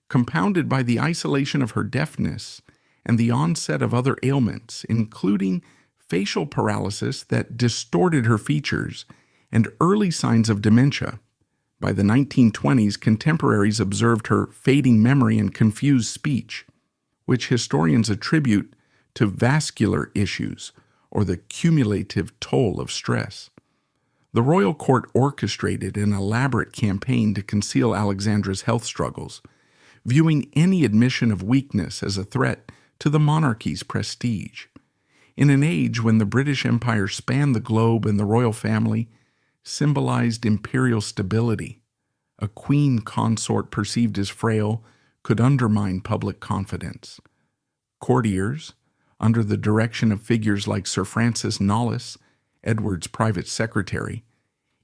compounded by the isolation of her deafness and the onset of other ailments, including facial paralysis that distorted her features and early signs of dementia. By the 1920s, contemporaries observed her fading memory and confused speech, which historians attribute to vascular issues or the cumulative toll of stress. The royal court orchestrated an elaborate campaign to conceal Alexandra's health struggles, viewing any admission of weakness as a threat to the monarchy's prestige. In an age when the British Empire spanned the globe and the royal family symbolized imperial stability, a queen consort perceived as frail could undermine public confidence. Courtiers, under the direction of figures like Sir Francis Knollys, Edward's private secretary,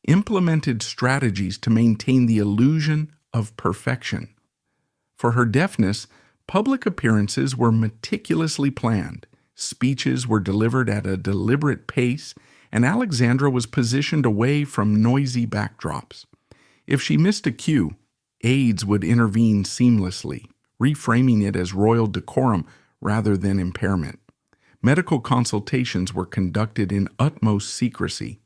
implemented strategies to maintain the illusion of perfection. For her deafness, public appearances were meticulously planned, speeches were delivered at a deliberate pace, and Alexandra was positioned away from noisy backdrops. If she missed a cue, aides would intervene seamlessly, reframing it as royal decorum rather than impairment. Medical consultations were conducted in utmost secrecy.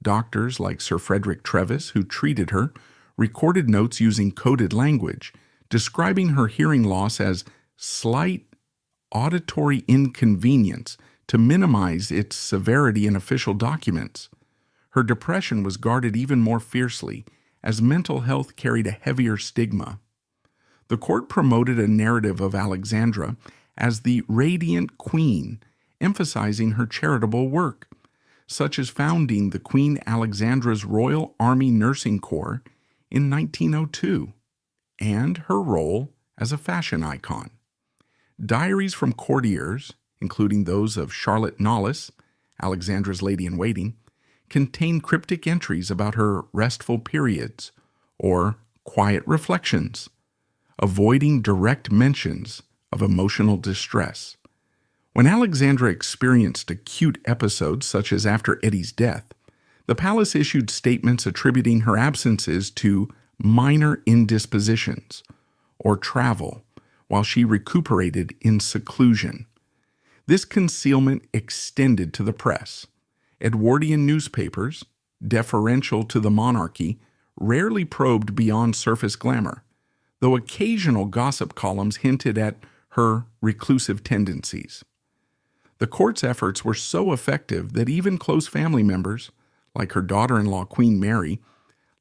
Doctors like Sir Frederick Trevis, who treated her, recorded notes using coded language, describing her hearing loss as slight auditory inconvenience to minimize its severity in official documents. Her depression was guarded even more fiercely, as mental health carried a heavier stigma. The court promoted a narrative of Alexandra as the radiant queen, emphasizing her charitable work, such as founding the Queen Alexandra's Royal Army Nursing Corps in 1902, and her role as a fashion icon. Diaries from courtiers, including those of Charlotte Knollys, Alexandra's lady-in-waiting, contain cryptic entries about her restful periods or quiet reflections, avoiding direct mentions of emotional distress. When Alexandra experienced acute episodes such as after Eddie's death, the palace issued statements attributing her absences to minor indispositions or travel while she recuperated in seclusion. This concealment extended to the press. Edwardian newspapers, deferential to the monarchy, rarely probed beyond surface glamour, though occasional gossip columns hinted at her reclusive tendencies. The court's efforts were so effective that even close family members, like her daughter-in-law Queen Mary,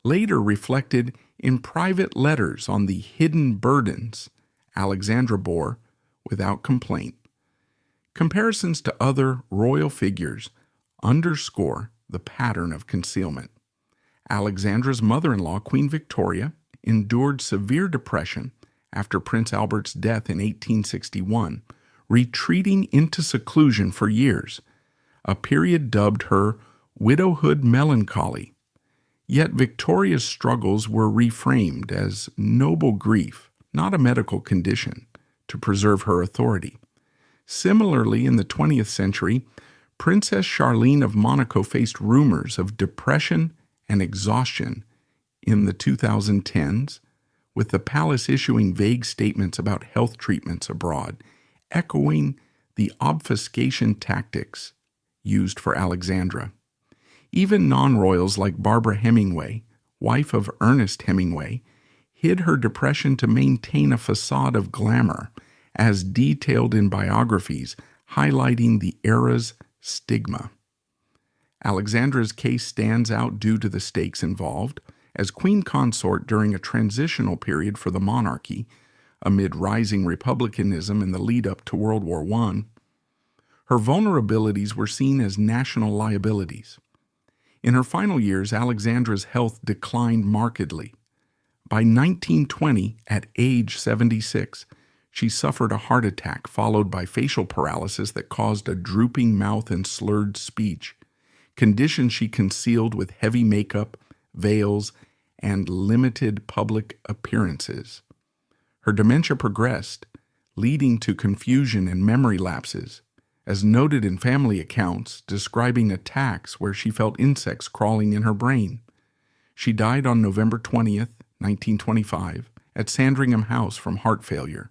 later reflected in private letters on the hidden burdens Alexandra bore without complaint. Comparisons to other royal figures underscore the pattern of concealment. Alexandra's mother-in-law, Queen Victoria, endured severe depression after Prince Albert's death in 1861, retreating into seclusion for years, a period dubbed her widowhood melancholy. Yet Victoria's struggles were reframed as noble grief, not a medical condition, to preserve her authority. Similarly, in the 20th century, Princess Charlene of Monaco faced rumors of depression and exhaustion in the 2010s, with the palace issuing vague statements about health treatments abroad, echoing the obfuscation tactics used for Alexandra. Even non-royals like Barbara Hemingway, wife of Ernest Hemingway, hid her depression to maintain a facade of glamour, as detailed in biographies highlighting the era's stigma. Alexandra's case stands out due to the stakes involved. As queen consort during a transitional period for the monarchy, amid rising republicanism in the lead-up to World War I, her vulnerabilities were seen as national liabilities. In her final years, Alexandra's health declined markedly. By 1920, at age 76, she suffered a heart attack followed by facial paralysis that caused a drooping mouth and slurred speech, conditions she concealed with heavy makeup, veils, and limited public appearances. Her dementia progressed, leading to confusion and memory lapses, as noted in family accounts describing attacks where she felt insects crawling in her brain. She died on November 20th, 1925, at Sandringham House from heart failure,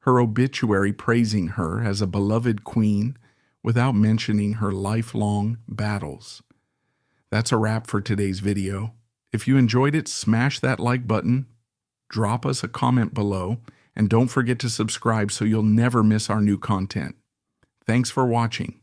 her obituary praising her as a beloved queen without mentioning her lifelong battles. That's a wrap for today's video. If you enjoyed it, smash that like button, drop us a comment below, and don't forget to subscribe so you'll never miss our new content. Thanks for watching.